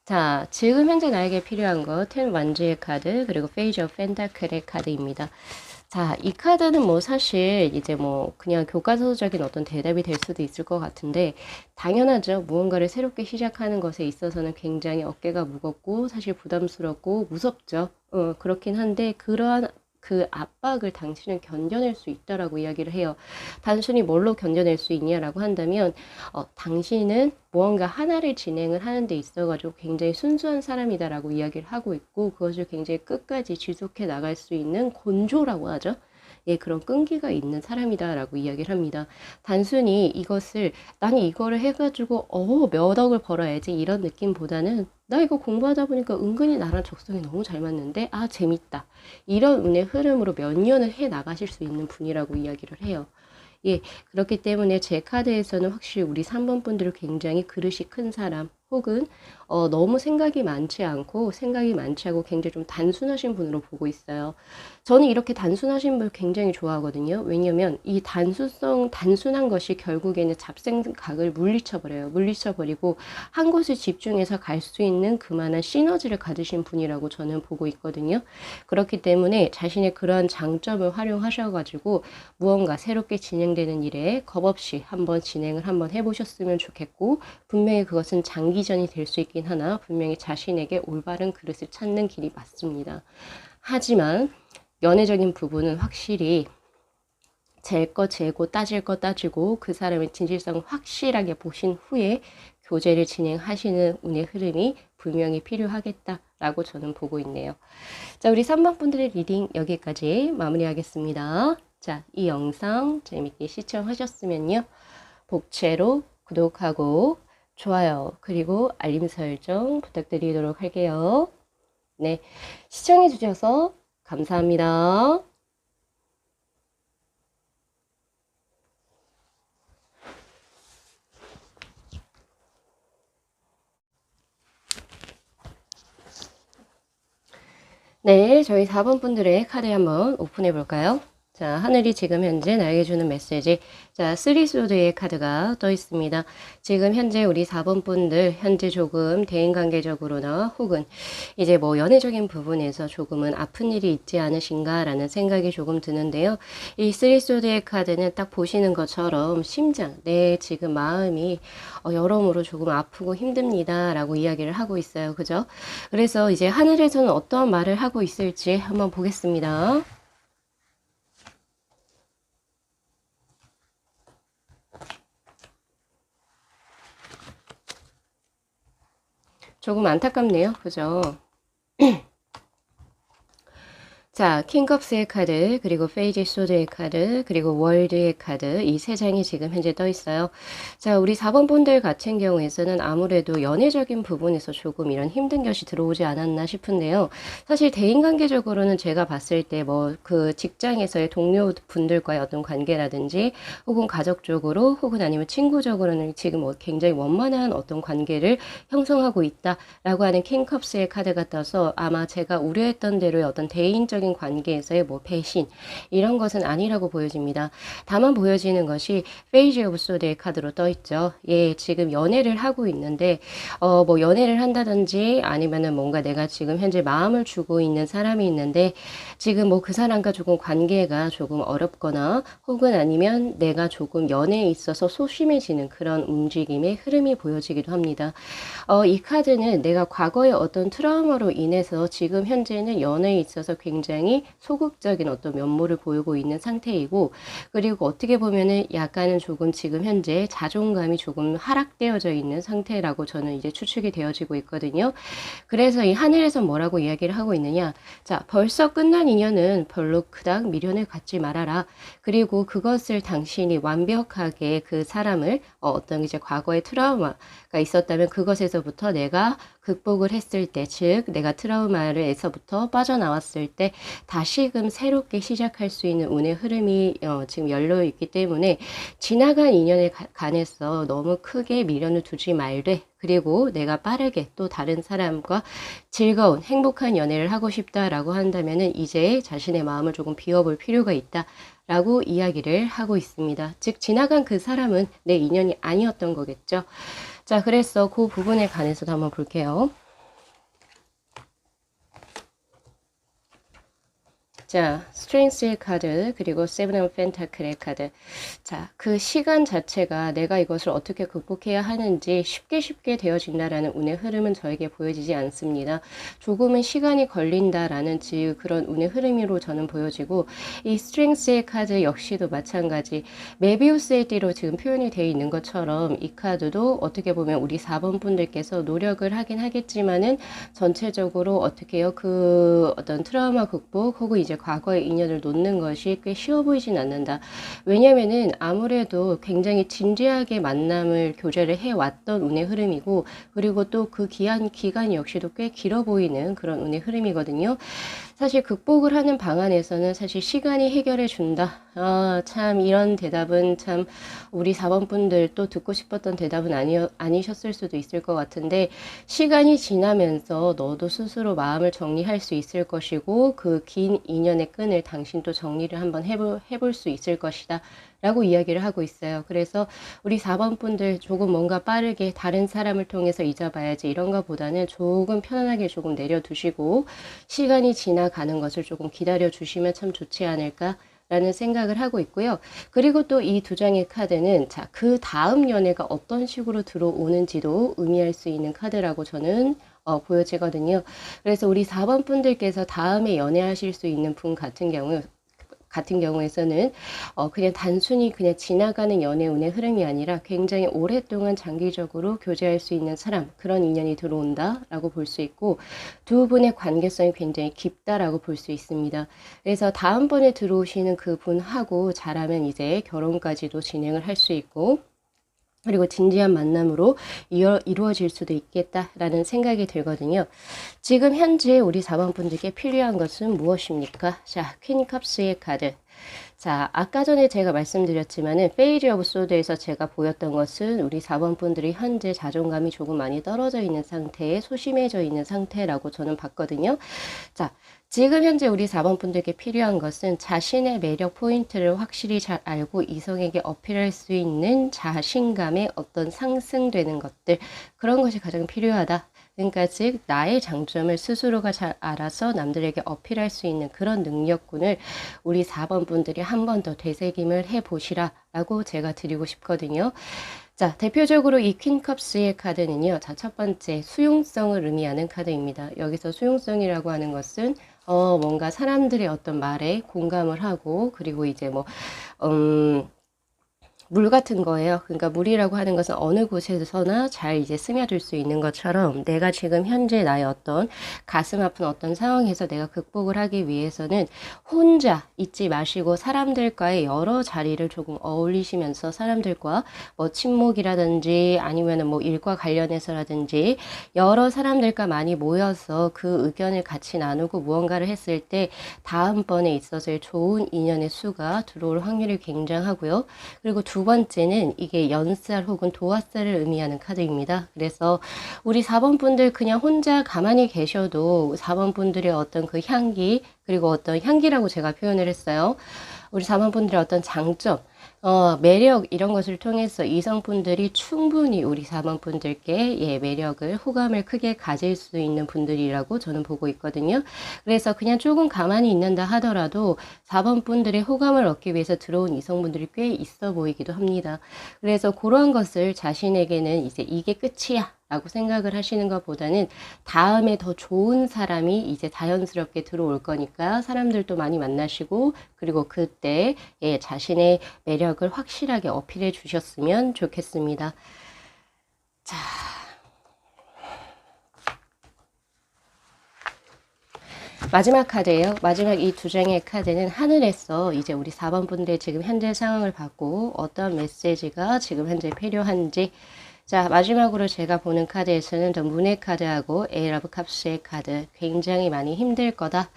자, 지금 현재 나에게 필요한 거, 텐 완즈의 카드, 그리고 페이지 오브 펜타클의 카드입니다. 자, 이 카드는 뭐 사실 이제 뭐 그냥 교과서적인 어떤 대답이 될 수도 있을 것 같은데 당연하죠. 무언가를 새롭게 시작하는 것에 있어서는 굉장히 어깨가 무겁고 사실 부담스럽고 무섭죠. 그렇긴 한데 그러한 그 압박을 당신은 견뎌낼 수 있다라고 이야기를 해요. 단순히 뭘로 견뎌낼 수 있냐라고 한다면 당신은 무언가 하나를 진행을 하는 데 있어가지고 굉장히 순수한 사람이다라고 이야기를 하고 있고 그것을 굉장히 끝까지 지속해 나갈 수 있는 곤조라고 하죠. 예, 그런 끈기가 있는 사람이다라고 이야기를 합니다. 단순히 이것을 나는 이거를 해가지고 몇 억을 벌어야지 이런 느낌보다는 나 이거 공부하다 보니까 은근히 나랑 적성이 너무 잘 맞는데 재밌다. 이런 운의 흐름으로 몇 년을 해 나가실 수 있는 분이라고 이야기를 해요. 예, 그렇기 때문에 제 카드에서는 확실히 우리 3번 분들을 굉장히 그릇이 큰 사람 혹은 너무 생각이 많지 않고 생각이 많지 않고 굉장히 좀 단순하신 분으로 보고 있어요. 저는 이렇게 단순하신 분 굉장히 좋아하거든요. 왜냐면 이 단순한 것이 결국에는 잡생각을 물리쳐버려요. 물리쳐버리고 한 곳에 집중해서 갈 수 있는 그만한 시너지를 가지신 분이라고 저는 보고 있거든요. 그렇기 때문에 자신의 그러한 장점을 활용하셔가지고 무언가 새롭게 진행되는 일에 겁없이 한번 진행을 한번 해보셨으면 좋겠고, 분명히 그것은 장기전이 될 수 있긴 하나 분명히 자신에게 올바른 그릇을 찾는 길이 맞습니다. 하지만 연애적인 부분은 확실히 잴 거 재고 따질 거 따지고 그 사람의 진실성을 확실하게 보신 후에 교제를 진행하시는 운의 흐름이 분명히 필요하겠다라고 저는 보고 있네요. 자, 우리 3번 분들의 리딩 여기까지 마무리하겠습니다. 자, 이 영상 재밌게 시청하셨으면요. 복채로 구독하고 좋아요 그리고 알림 설정 부탁드리도록 할게요. 네, 시청해 주셔서 감사합니다. 네, 저희 4번 분들의 카드 한번 오픈해 볼까요? 자, 하늘이 지금 현재 나에게 주는 메시지. 자, 쓰리소드의 카드가 떠 있습니다. 지금 현재 우리 4번 분들, 현재 조금 대인관계적으로나 혹은 이제 뭐 연애적인 부분에서 조금은 아픈 일이 있지 않으신가라는 생각이 조금 드는데요. 이 쓰리소드의 카드는 딱 보시는 것처럼 심장, 내 지금 마음이 여러모로 조금 아프고 힘듭니다라고 이야기를 하고 있어요. 그죠? 그래서 이제 하늘에서는 어떤 말을 하고 있을지 한번 보겠습니다. 조금 안타깝네요. 그죠? 자, 킹컵스의 카드, 그리고 페이지 소드의 카드, 그리고 월드의 카드, 이 세 장이 지금 현재 떠 있어요. 자, 우리 4번 분들 같은 경우에서는 아무래도 연애적인 부분에서 조금 이런 힘든 것이 들어오지 않았나 싶은데요. 사실 대인관계적으로는 제가 봤을 때 뭐 그 직장에서의 동료분들과의 어떤 관계라든지 혹은 가족적으로 혹은 아니면 친구적으로는 지금 굉장히 원만한 어떤 관계를 형성하고 있다라고 하는 킹컵스의 카드가 떠서 아마 제가 우려했던 대로의 어떤 대인적인 관계에서의 뭐 배신 이런 것은 아니라고 보여집니다. 다만 보여지는 것이 페이지 오브 소드의 카드로 떠 있죠. 예, 지금 연애를 하고 있는데 뭐 연애를 한다든지 아니면은 뭔가 내가 지금 현재 마음을 주고 있는 사람이 있는데 지금 뭐 그 사람과 조금 관계가 조금 어렵거나 혹은 아니면 내가 조금 연애에 있어서 소심해지는 그런 움직임의 흐름이 보여지기도 합니다. 이 카드는 내가 과거의 어떤 트라우마로 인해서 지금 현재는 연애에 있어서 굉장히 소극적인 어떤 면모를 보이고 있는 상태이고, 그리고 어떻게 보면은 약간은 조금 지금 현재 자존감이 조금 하락되어져 있는 상태라고 저는 이제 추측이 되어지고 있거든요. 그래서 이 하늘에서 뭐라고 이야기를 하고 있느냐. 자, 벌써 끝난 인연은 별로 그닥 미련을 갖지 말아라. 그리고 그것을 당신이 완벽하게 그 사람을 어떤 이제 과거의 트라우마가 있었다면 그것에서부터 내가 극복을 했을 때, 즉 내가 트라우마에서부터 빠져나왔을 때 다시금 새롭게 시작할 수 있는 운의 흐름이 지금 열려 있기 때문에 지나간 인연에 관해서 너무 크게 미련을 두지 말되, 그리고 내가 빠르게 또 다른 사람과 즐거운 행복한 연애를 하고 싶다라고 한다면은 이제 자신의 마음을 조금 비워볼 필요가 있다 라고 이야기를 하고 있습니다. 즉 지나간 그 사람은 내 인연이 아니었던 거겠죠. 자, 그래서 그 부분에 관해서도 한번 볼게요. 자, 스트렝스의 카드, 그리고 세븐 오브 펜타클의 카드. 자, 그 시간 자체가 내가 이것을 어떻게 극복해야 하는지 쉽게 되어진다라는 운의 흐름은 저에게 보여지지 않습니다. 조금은 시간이 걸린다라는 그런 운의 흐름으로 저는 보여지고, 이 스트렝스의 카드 역시도 마찬가지. 메비우스의 띠로 지금 표현이 되어 있는 것처럼 이 카드도 어떻게 보면 우리 4번 분들께서 노력을 하긴 하겠지만은 전체적으로 어떻게 해요? 그 어떤 트라우마 극복 혹은 이제 과거의 인연을 놓는 것이 꽤 쉬워 보이진 않는다. 왜냐면은 아무래도 굉장히 진지하게 만남을 교제를 해왔던 운의 흐름이고, 그리고 또 그 기간 역시도 꽤 길어 보이는 그런 운의 흐름이거든요. 사실 극복을 하는 방안에서는 사실 시간이 해결해 준다. 참 이런 대답은 참 우리 4번 분들 또 듣고 싶었던 대답은 아니셨을 수도 있을 것 같은데, 시간이 지나면서 너도 스스로 마음을 정리할 수 있을 것이고 그 긴 인연의 끈을 당신도 정리를 한번 해볼 수 있을 것이다 라고 이야기를 하고 있어요. 그래서 우리 4번 분들 조금 뭔가 빠르게 다른 사람을 통해서 잊어봐야지 이런 것보다는 조금 편안하게 조금 내려두시고 시간이 지나가는 것을 조금 기다려 주시면 참 좋지 않을까 라는 생각을 하고 있고요. 그리고 또 이 두 장의 카드는 자, 그 다음 연애가 어떤 식으로 들어오는지도 의미할 수 있는 카드라고 저는 보여지거든요. 그래서 우리 4번 분들께서 다음에 연애하실 수 있는 분 같은 경우에서는 그냥 단순히 그냥 지나가는 연애운의 흐름이 아니라 굉장히 오랫동안 장기적으로 교제할 수 있는 사람, 그런 인연이 들어온다라고 볼 수 있고, 두 분의 관계성이 굉장히 깊다라고 볼 수 있습니다. 그래서 다음번에 들어오시는 그 분하고 잘하면 이제 결혼까지도 진행을 할 수 있고, 그리고 진지한 만남으로 이루어질 수도 있겠다라는 생각이 들거든요. 지금 현재 우리 4번 분들께 필요한 것은 무엇입니까? 자, 퀸 컵스의 카드. 자, 아까 전에 제가 말씀드렸지만은 페이지 오브 소드에서 제가 보였던 것은 우리 4번 분들이 현재 자존감이 조금 많이 떨어져 있는 상태에 소심해져 있는 상태라고 저는 봤거든요. 자, 지금 현재 우리 4번 분들께 필요한 것은 자신의 매력 포인트를 확실히 잘 알고 이성에게 어필할 수 있는 자신감의 어떤 상승되는 것들, 그런 것이 가장 필요하다. 그러니까 즉 나의 장점을 스스로가 잘 알아서 남들에게 어필할 수 있는 그런 능력군을 우리 4번 분들이 한 번 더 되새김을 해보시라 라고 제가 드리고 싶거든요. 자, 대표적으로 이 퀸컵스의 카드는요. 자, 첫 번째 수용성을 의미하는 카드입니다. 여기서 수용성이라고 하는 것은 뭔가 사람들의 어떤 말에 공감을 하고, 그리고 이제 물 같은 거예요. 그러니까 물이라고 하는 것은 어느 곳에서나 잘 이제 스며들 수 있는 것처럼, 내가 지금 현재 나의 어떤 가슴 아픈 어떤 상황에서 내가 극복을 하기 위해서는 혼자 있지 마시고 사람들과의 여러 자리를 조금 어울리시면서 사람들과 친목이라든지 아니면은 일과 관련해서라든지 여러 사람들과 많이 모여서 그 의견을 같이 나누고 무언가를 했을 때 다음번에 있어서 좋은 인연의 수가 들어올 확률이 굉장하고요. 그리고 두 번째는 이게 연살 혹은 도화살을 의미하는 카드입니다. 그래서 우리 4번 분들 그냥 혼자 가만히 계셔도 4번 분들의 어떤 그 향기, 그리고 어떤 향기라고 제가 표현을 했어요. 우리 4번 분들의 어떤 장점, 매력 이런 것을 통해서 이성분들이 충분히 우리 4번 분들께 매력을, 호감을 크게 가질 수 있는 분들이라고 저는 보고 있거든요. 그래서 그냥 조금 가만히 있는다 하더라도 4번 분들의 호감을 얻기 위해서 들어온 이성분들이 꽤 있어 보이기도 합니다. 그래서 그러한 것을 자신에게는 이제 이게 끝이야 라고 생각을 하시는 것보다는 다음에 더 좋은 사람이 이제 자연스럽게 들어올 거니까 사람들도 많이 만나시고, 그리고 그때 자신의 매력을 확실하게 어필해 주셨으면 좋겠습니다. 자, 마지막 카드예요. 마지막 이 두 장의 카드는 하늘에서 이제 우리 4번 분들 지금 현재 상황을 받고 어떤 메시지가 지금 현재 필요한지. 자, 마지막으로 제가 보는 카드에서는 더 문의 카드하고 에이 러브 캅스의 카드, 굉장히 많이 힘들 거다.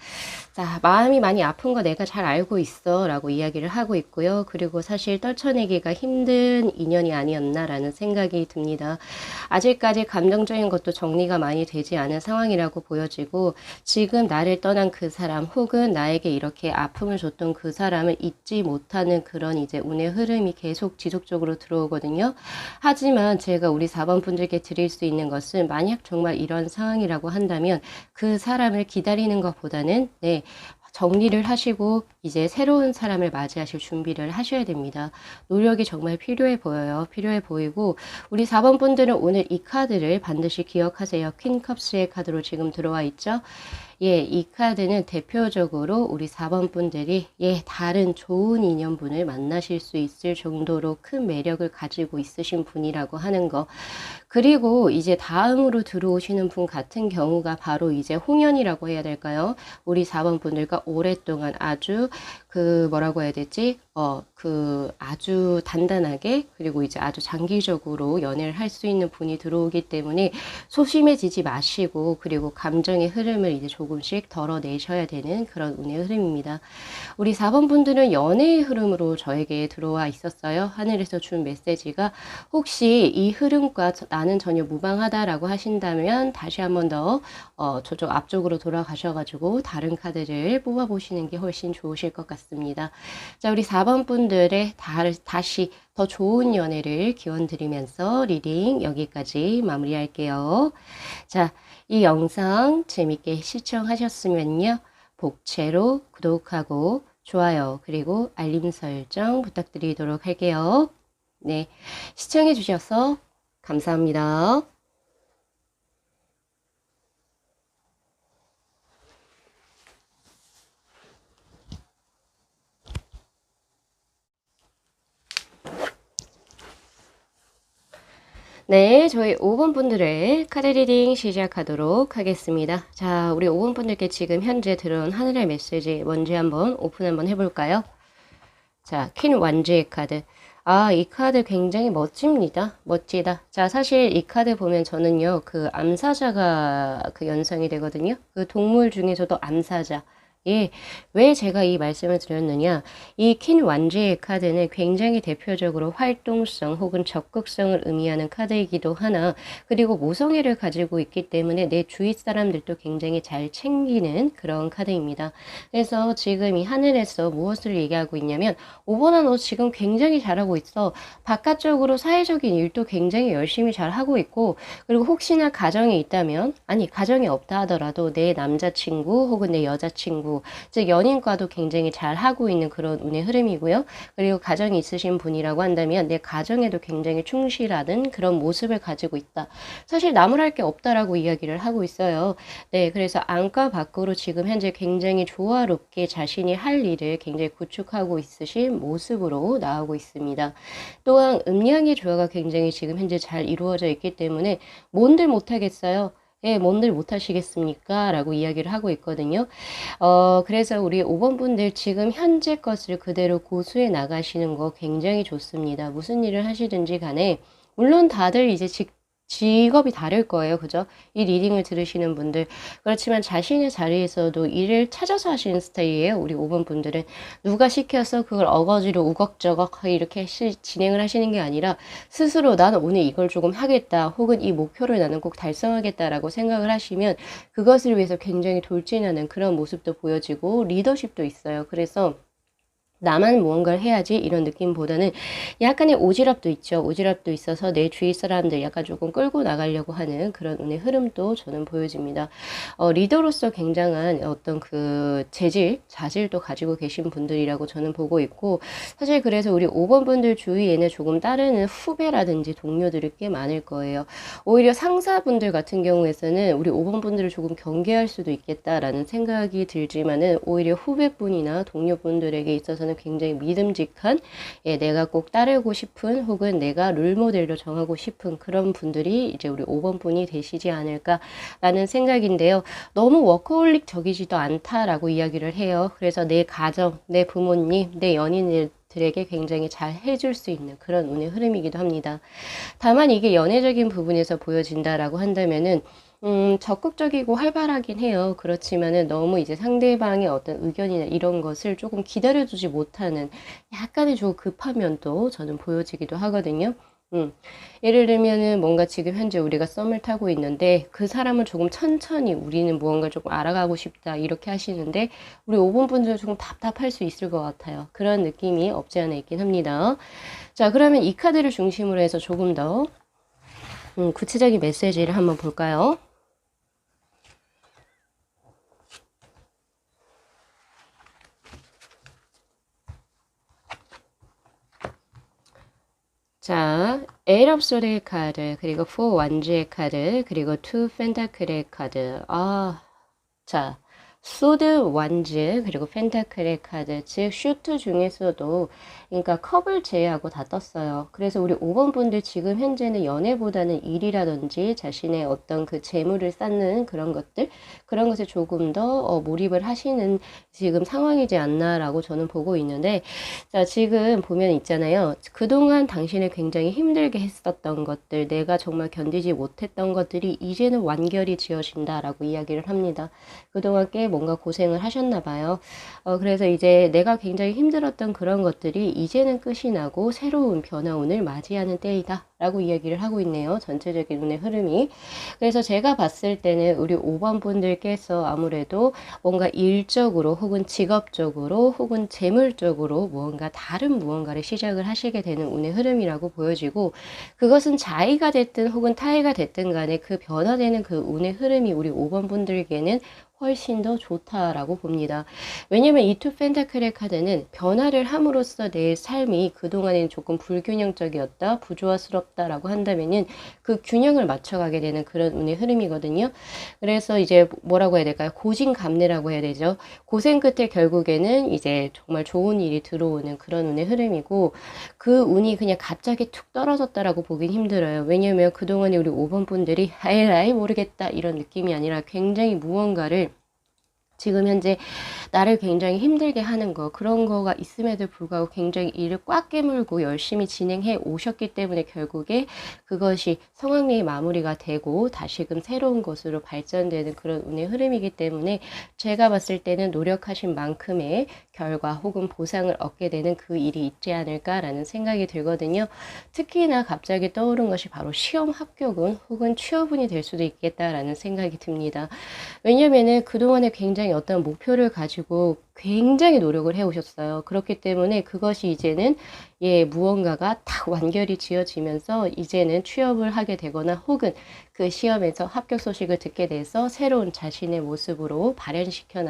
자, 마음이 많이 아픈 거 내가 잘 알고 있어 라고 이야기를 하고 있고요. 그리고 사실 떨쳐내기가 힘든 인연이 아니었나라는 생각이 듭니다. 아직까지 감정적인 것도 정리가 많이 되지 않은 상황이라고 보여지고, 지금 나를 떠난 그 사람 혹은 나에게 이렇게 아픔을 줬던 그 사람을 잊지 못하는 그런 이제 운의 흐름이 계속 지속적으로 들어오거든요. 하지만 제가 우리 4번 분들께 드릴 수 있는 것은, 만약 정말 이런 상황이라고 한다면 그 사람을 기다리는 것보다는 정리를 하시고 이제 새로운 사람을 맞이하실 준비를 하셔야 됩니다. 노력이 정말 필요해 보여요. 필요해 보이고, 우리 4번 분들은 오늘 이 카드를 반드시 기억하세요. 퀸 컵스의 카드로 지금 들어와 있죠. 예, 이 카드는 대표적으로 우리 4번 분들이 예, 다른 좋은 인연분을 만나실 수 있을 정도로 큰 매력을 가지고 있으신 분이라고 하는 거. 그리고 이제 다음으로 들어오시는 분 같은 경우가 바로 이제 홍연이라고 해야 될까요? 우리 4번 분들과 오랫동안 아주 그 뭐라고 해야 되지? 그 아주 단단하게 그리고 이제 아주 장기적으로 연애를 할 수 있는 분이 들어오기 때문에 소심해지지 마시고 그리고 감정의 흐름을 이제 조금씩 덜어내셔야 되는 그런 운의 흐름입니다. 우리 4번 분들은 연애의 흐름으로 저에게 들어와 있었어요. 하늘에서 준 메시지가 혹시 이 흐름과 나는 전혀 무방하다라고 하신다면 다시 한 번 더 저쪽 앞쪽으로 돌아가셔가지고 다른 카드를 뽑아보시는 게 훨씬 좋으실 것 같습니다. 자, 우리 4번 분들의 다시 더 좋은 연애를 기원드리면서 리딩 여기까지 마무리할게요. 자, 이 영상 재밌게 시청하셨으면요. 복채로 구독하고 좋아요 그리고 알림 설정 부탁드리도록 할게요. 네, 시청해 주셔서 감사합니다. 네, 저희 5번 분들의 카드 리딩 시작하도록 하겠습니다. 자, 우리 5번 분들께 지금 현재 들어온 하늘의 메시지 뭔지 한번 오픈 한번 해볼까요? 자, 퀸 완주의 카드. 아, 이 카드 굉장히 멋집니다. 멋지다. 자, 사실 이 카드 보면 저는요, 그 암사자가 그 연상이 되거든요. 그 동물 중에서도 암사자. 예, 왜 제가 이 말씀을 드렸느냐. 이 퀸 완주의 카드는 굉장히 대표적으로 활동성 혹은 적극성을 의미하는 카드이기도 하나, 그리고 모성애를 가지고 있기 때문에 내 주위 사람들도 굉장히 잘 챙기는 그런 카드입니다. 그래서 지금 이 하늘에서 무엇을 얘기하고 있냐면, 5번아 너 지금 굉장히 잘하고 있어. 바깥적으로 사회적인 일도 굉장히 열심히 잘하고 있고, 그리고 혹시나 가정이 있다면, 아니 가정이 없다 하더라도 내 남자친구 혹은 내 여자친구, 즉 연인과도 굉장히 잘하고 있는 그런 운의 흐름이고요. 그리고 가정이 있으신 분이라고 한다면 내 가정에도 굉장히 충실하는 그런 모습을 가지고 있다. 사실 나무랄 게 없다라고 이야기를 하고 있어요. 네, 그래서 안과 밖으로 지금 현재 굉장히 조화롭게 자신이 할 일을 굉장히 구축하고 있으신 모습으로 나오고 있습니다. 또한 음양의 조화가 굉장히 지금 현재 잘 이루어져 있기 때문에 뭔들 못하겠어요. 예, 뭔들 못하시겠습니까? 라고 이야기를 하고 있거든요. 그래서 우리 5번 분들 지금 현재 것을 그대로 고수해 나가시는 거 굉장히 좋습니다. 무슨 일을 하시든지 간에, 물론 다들 이제 직업이 다를 거예요. 그죠? 이 리딩을 들으시는 분들. 그렇지만 자신의 자리에서도 일을 찾아서 하시는 스타일이에요. 우리 5번 분들은. 누가 시켜서 그걸 어거지로 우걱저걱 이렇게 진행을 하시는 게 아니라 스스로 나는 오늘 이걸 조금 하겠다. 혹은 이 목표를 나는 꼭 달성하겠다라고 생각을 하시면 그것을 위해서 굉장히 돌진하는 그런 모습도 보여지고 리더십도 있어요. 그래서 나만 무언가를 해야지 이런 느낌보다는 약간의 오지랖도 있죠. 오지랖도 있어서 내 주위 사람들 약간 조금 끌고 나가려고 하는 그런 운의 흐름도 저는 보여집니다. 리더로서 굉장한 어떤 그 자질도 가지고 계신 분들이라고 저는 보고 있고, 사실 그래서 우리 5번 분들 주위에는 조금 따르는 후배라든지 동료들이 꽤 많을 거예요. 오히려 상사분들 같은 경우에서는 우리 5번 분들을 조금 경계할 수도 있겠다라는 생각이 들지만은 오히려 후배분이나 동료분들에게 있어서는 굉장히 믿음직한, 예, 내가 꼭 따르고 싶은 혹은 내가 롤모델로 정하고 싶은 그런 분들이 이제 우리 5번 분이 되시지 않을까라는 생각인데요. 너무 워커홀릭적이지도 않다라고 이야기를 해요. 그래서 내 가정, 내 부모님, 내 연인들 들에게 굉장히 잘 해줄 수 있는 그런 운의 흐름이기도 합니다. 다만 이게 연애적인 부분에서 보여진다라고 한다면은 적극적이고 활발하긴 해요. 그렇지만은 너무 이제 상대방의 어떤 의견이나 이런 것을 조금 기다려주지 못하는 약간의 좀 급한 면도 저는 보여지기도 하거든요. 예를 들면은 뭔가 지금 현재 우리가 썸을 타고 있는데 그 사람은 조금 천천히 우리는 무언가 조금 알아가고 싶다 이렇게 하시는데 우리 5번 분들은 조금 답답할 수 있을 것 같아요. 그런 느낌이 없지 않아 있긴 합니다. 자, 그러면 이 카드를 중심으로 해서 조금 더 구체적인 메시지를 한번 볼까요? 자, 에잇 오브 소드의 카드, 그리고 4 완주의 카드, 그리고 2 펜타클의 카드. 자, 소드 완즈 그리고 펜타클의 카드 즉 슈트 중에서도 그러니까 컵을 제외하고 다 떴어요. 그래서 우리 5번 분들 지금 현재는 연애보다는 일이라든지 자신의 어떤 그 재물을 쌓는 그런 것들 그런 것에 조금 더 몰입을 하시는 지금 상황이지 않나라고 저는 보고 있는데 자 지금 보면 있잖아요. 그동안 당신을 굉장히 힘들게 했었던 것들 내가 정말 견디지 못했던 것들이 이제는 완결이 지어진다라고 이야기를 합니다. 그동안 꽤 뭔가 고생을 하셨나 봐요. 그래서 이제 내가 굉장히 힘들었던 그런 것들이 이제는 끝이 나고 새로운 변화운을 맞이하는 때이다 라고 이야기를 하고 있네요. 전체적인 운의 흐름이. 그래서 제가 봤을 때는 우리 5번 분들께서 아무래도 뭔가 일적으로 혹은 직업적으로 혹은 재물적으로 무언가 다른 무언가를 시작을 하시게 되는 운의 흐름이라고 보여지고 그것은 자의가 됐든 혹은 타의가 됐든 간에 그 변화되는 그 운의 흐름이 우리 5번 분들에게는 훨씬 더 좋다라고 봅니다. 왜냐면 이 투 펜타클의 카드는 변화를 함으로써 내 삶이 그동안엔 조금 불균형적이었다, 부조화스럽다라고 한다면은 그 균형을 맞춰가게 되는 그런 운의 흐름이거든요. 그래서 이제 뭐라고 해야 될까요? 고진감래라고 해야 되죠. 고생 끝에 결국에는 이제 정말 좋은 일이 들어오는 그런 운의 흐름이고 그 운이 그냥 갑자기 툭 떨어졌다라고 보긴 힘들어요. 왜냐면 그동안에 우리 5번 분들이 아이 모르겠다 이런 느낌이 아니라 굉장히 무언가를 지금 현재 나를 굉장히 힘들게 하는 거 그런 거가 있음에도 불구하고 굉장히 일을 꽉 깨물고 열심히 진행해 오셨기 때문에 결국에 그것이 성황리에 마무리가 되고 다시금 새로운 것으로 발전되는 그런 운의 흐름이기 때문에 제가 봤을 때는 노력하신 만큼의 결과 혹은 보상을 얻게 되는 그 일이 있지 않을까라는 생각이 들거든요. 특히나 갑자기 떠오른 것이 바로 시험 합격운 혹은 취업운이 될 수도 있겠다라는 생각이 듭니다. 왜냐면은 그동안에 굉장히 어떤 목표를 가지고 굉장히 노력을 해 오셨어요. 그렇기 때문에 그것이 이제는 무언가가 딱 완결이 지어지면서 이제는 취업을 하게 되거나 혹은 그 시험에서 합격 소식을 듣게 돼서 새로운 자신의 모습으로 발현시켜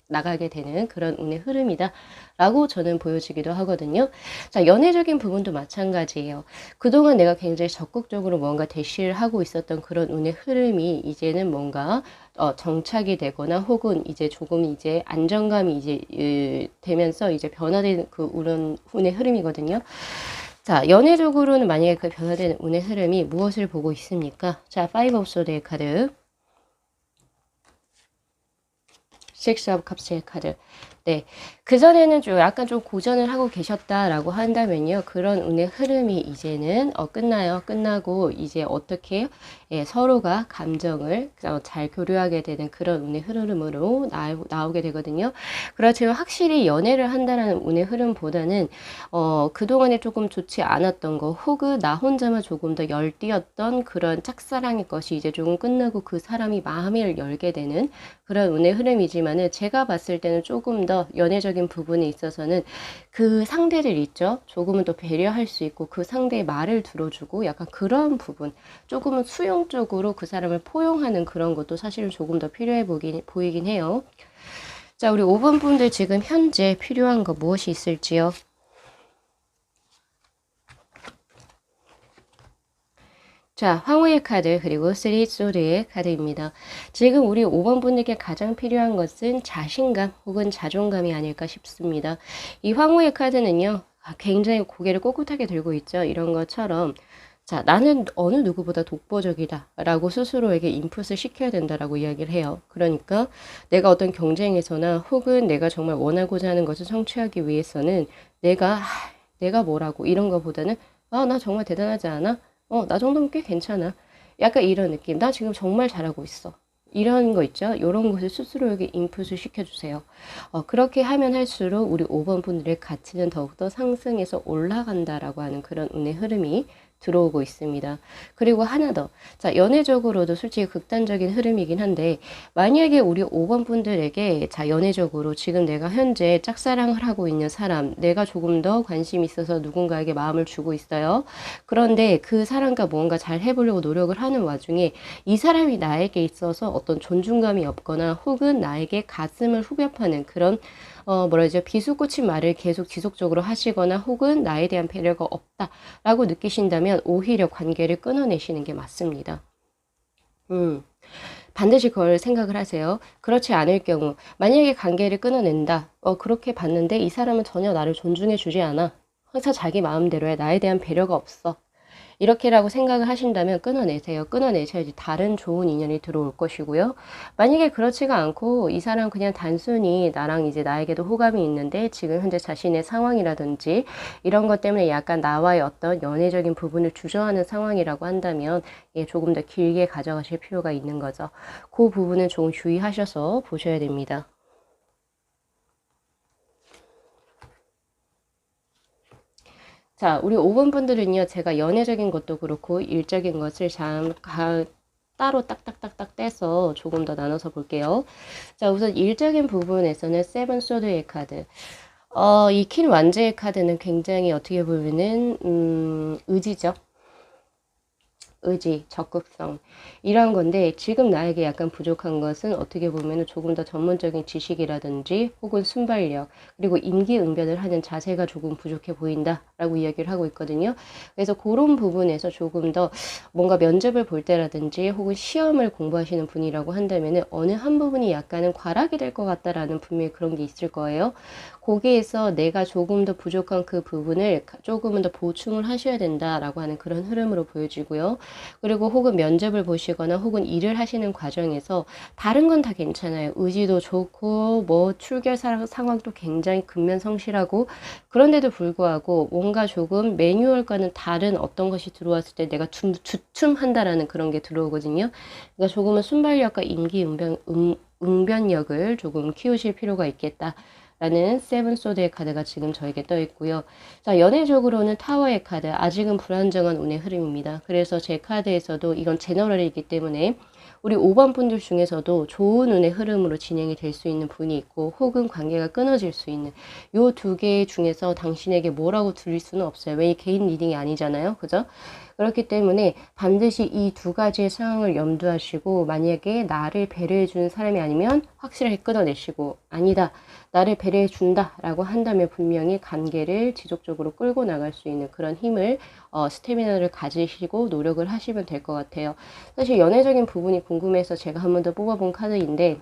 나가게 되는 그런 운의 흐름이다 라고 저는 보여지기도 하거든요. 자, 연애적인 부분도 마찬가지예요. 그동안 내가 굉장히 적극적으로 뭔가 대시를 하고 있었던 그런 운의 흐름이 이제는 뭔가 정착이 되거나 혹은 이제 조금 이제 안정감이 이제 되면서 이제 변화되는 그 운의 흐름이거든요. 자, 연애적으로는 만약에 그 변화되는 운의 흐름이 무엇을 보고 있습니까? 자, 파이브 오브 소드의 카드, 식스 오브 컵스의 카드. 네. 그전에는 좀 약간 좀 고전을 하고 계셨다라고 한다면요. 그런 운의 흐름이 이제는 끝나요. 끝나고 이제 어떻게 해요? 서로가 감정을 잘 교류하게 되는 그런 운의 흐름으로 나오게 되거든요. 그렇지만 확실히 연애를 한다라는 운의 흐름보다는 그동안에 조금 좋지 않았던 거 혹은 나 혼자만 조금 더 열띠었던 그런 짝사랑의 것이 이제 조금 끝나고 그 사람이 마음을 열게 되는 그런 운의 흐름이지만은 제가 봤을 때는 조금 더 연애적인 부분에 있어서는 그 상대를 있죠. 조금은 더 배려할 수 있고 그 상대의 말을 들어주고 약간 그런 부분 조금은 수용적으로 그 사람을 포용하는 그런 것도 사실은 조금 더 필요해 보이긴 해요. 자, 우리 5번 분들 지금 현재 필요한 거 무엇이 있을지요? 자, 황후의 카드 그리고 쓰리 소드의 카드입니다. 지금 우리 5번 분들께 가장 필요한 것은 자신감 혹은 자존감이 아닐까 싶습니다. 이 황후의 카드는요. 굉장히 고개를 꼿꼿하게 들고 있죠. 이런 것처럼 자, 나는 어느 누구보다 독보적이다 라고 스스로에게 인풋을 시켜야 된다라고 이야기를 해요. 그러니까 내가 어떤 경쟁에서나 혹은 내가 정말 원하고자 하는 것을 성취하기 위해서는 내가 뭐라고 이런 거보다는 나 정말 대단하지 않아? 나 정도면 꽤 괜찮아. 약간 이런 느낌. 나 지금 정말 잘하고 있어. 이런 거 있죠? 이런 것을 스스로에게 인풋을 시켜주세요. 그렇게 하면 할수록 우리 5번 분들의 가치는 더욱더 상승해서 올라간다라고 하는 그런 운의 흐름이 들어오고 있습니다. 그리고 하나 더. 자, 연애적으로도 솔직히 극단적인 흐름이긴 한데 만약에 우리 5번 분들에게 자, 연애적으로 지금 내가 현재 짝사랑을 하고 있는 사람, 내가 조금 더 관심 있어서 누군가에게 마음을 주고 있어요. 그런데 그 사람과 뭔가 잘 해보려고 노력을 하는 와중에 이 사람이 나에게 있어서 어떤 존중감이 없거나 혹은 나에게 가슴을 후벼 파는 그런 비수꽂힌 말을 계속 지속적으로 하시거나 혹은 나에 대한 배려가 없다라고 느끼신다면 오히려 관계를 끊어내시는 게 맞습니다. 반드시 그걸 생각을 하세요. 그렇지 않을 경우 만약에 관계를 끊어낸다. 그렇게 봤는데 이 사람은 전혀 나를 존중해 주지 않아. 항상 자기 마음대로 해. 나에 대한 배려가 없어. 이렇게라고 생각을 하신다면 끊어내세요. 끊어내셔야지 다른 좋은 인연이 들어올 것이고요. 만약에 그렇지가 않고 이 사람 그냥 단순히 나랑 이제 나에게도 호감이 있는데 지금 현재 자신의 상황이라든지 이런 것 때문에 약간 나와의 어떤 연애적인 부분을 주저하는 상황이라고 한다면 조금 더 길게 가져가실 필요가 있는 거죠. 그 부분은 조금 주의하셔서 보셔야 됩니다. 자, 우리 5번 분들은요, 제가 연애적인 것도 그렇고, 일적인 것을 따로 딱딱딱딱 떼서 조금 더 나눠서 볼게요. 자, 우선 일적인 부분에서는 세븐 소드의 카드. 이 퀸 완즈의 카드는 굉장히 어떻게 보면은, 의지죠. 의지, 적극성 이런 건데 지금 나에게 약간 부족한 것은 어떻게 보면 조금 더 전문적인 지식이라든지 혹은 순발력 그리고 임기응변을 하는 자세가 조금 부족해 보인다라고 이야기를 하고 있거든요. 그래서 그런 부분에서 조금 더 뭔가 면접을 볼 때라든지 혹은 시험을 공부하시는 분이라고 한다면 어느 한 부분이 약간은 과락이 될 것 같다라는 분명히 그런 게 있을 거예요. 거기에서 내가 조금 더 부족한 그 부분을 조금은 더 보충을 하셔야 된다라고 하는 그런 흐름으로 보여지고요. 그리고 혹은 면접을 보시거나 혹은 일을 하시는 과정에서 다른 건 다 괜찮아요. 의지도 좋고 뭐 출결 상황도 굉장히 근면성실하고 그런데도 불구하고 뭔가 조금 매뉴얼과는 다른 어떤 것이 들어왔을 때 내가 주춤한다라는 그런 게 들어오거든요. 그러니까 조금은 순발력과 응변력을 조금 키우실 필요가 있겠다. 라는 세븐 소드의 카드가 지금 저에게 떠 있고요. 자, 연애적으로는 타워의 카드. 아직은 불안정한 운의 흐름입니다. 그래서 제 카드에서도 이건 제너럴이기 때문에 우리 5번 분들 중에서도 좋은 운의 흐름으로 진행이 될 수 있는 분이 있고 혹은 관계가 끊어질 수 있는 요 두 개 중에서 당신에게 뭐라고 드릴 수는 없어요. 왜 개인 리딩이 아니잖아요. 그죠? 그렇기 때문에 반드시 이 두 가지의 상황을 염두하시고 만약에 나를 배려해 주는 사람이 아니면 확실하게 끊어내시고 아니다. 나를 배려해 준다라고 한다면 분명히 관계를 지속적으로 끌고 나갈 수 있는 그런 힘을 스태미나를 가지시고 노력을 하시면 될 것 같아요. 사실 연애적인 부분이 궁금해서 제가 한 번 더 뽑아본 카드인데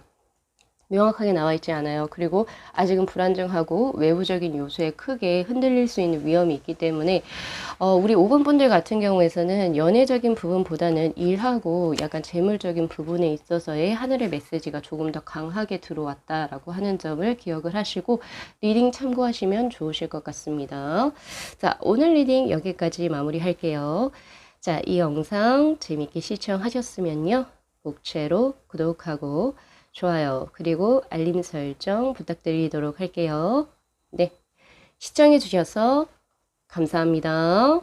명확하게 나와 있지 않아요. 그리고 아직은 불안정하고 외부적인 요소에 크게 흔들릴 수 있는 위험이 있기 때문에 우리 5번 분들 같은 경우에서는 연애적인 부분보다는 일하고 약간 재물적인 부분에 있어서의 하늘의 메시지가 조금 더 강하게 들어왔다라고 하는 점을 기억을 하시고 리딩 참고하시면 좋으실 것 같습니다. 자, 오늘 리딩 여기까지 마무리할게요. 자, 이 영상 재밌게 시청하셨으면요. 목채로 구독하고 좋아요. 그리고 알림 설정 부탁드리도록 할게요. 네. 시청해 주셔서 감사합니다.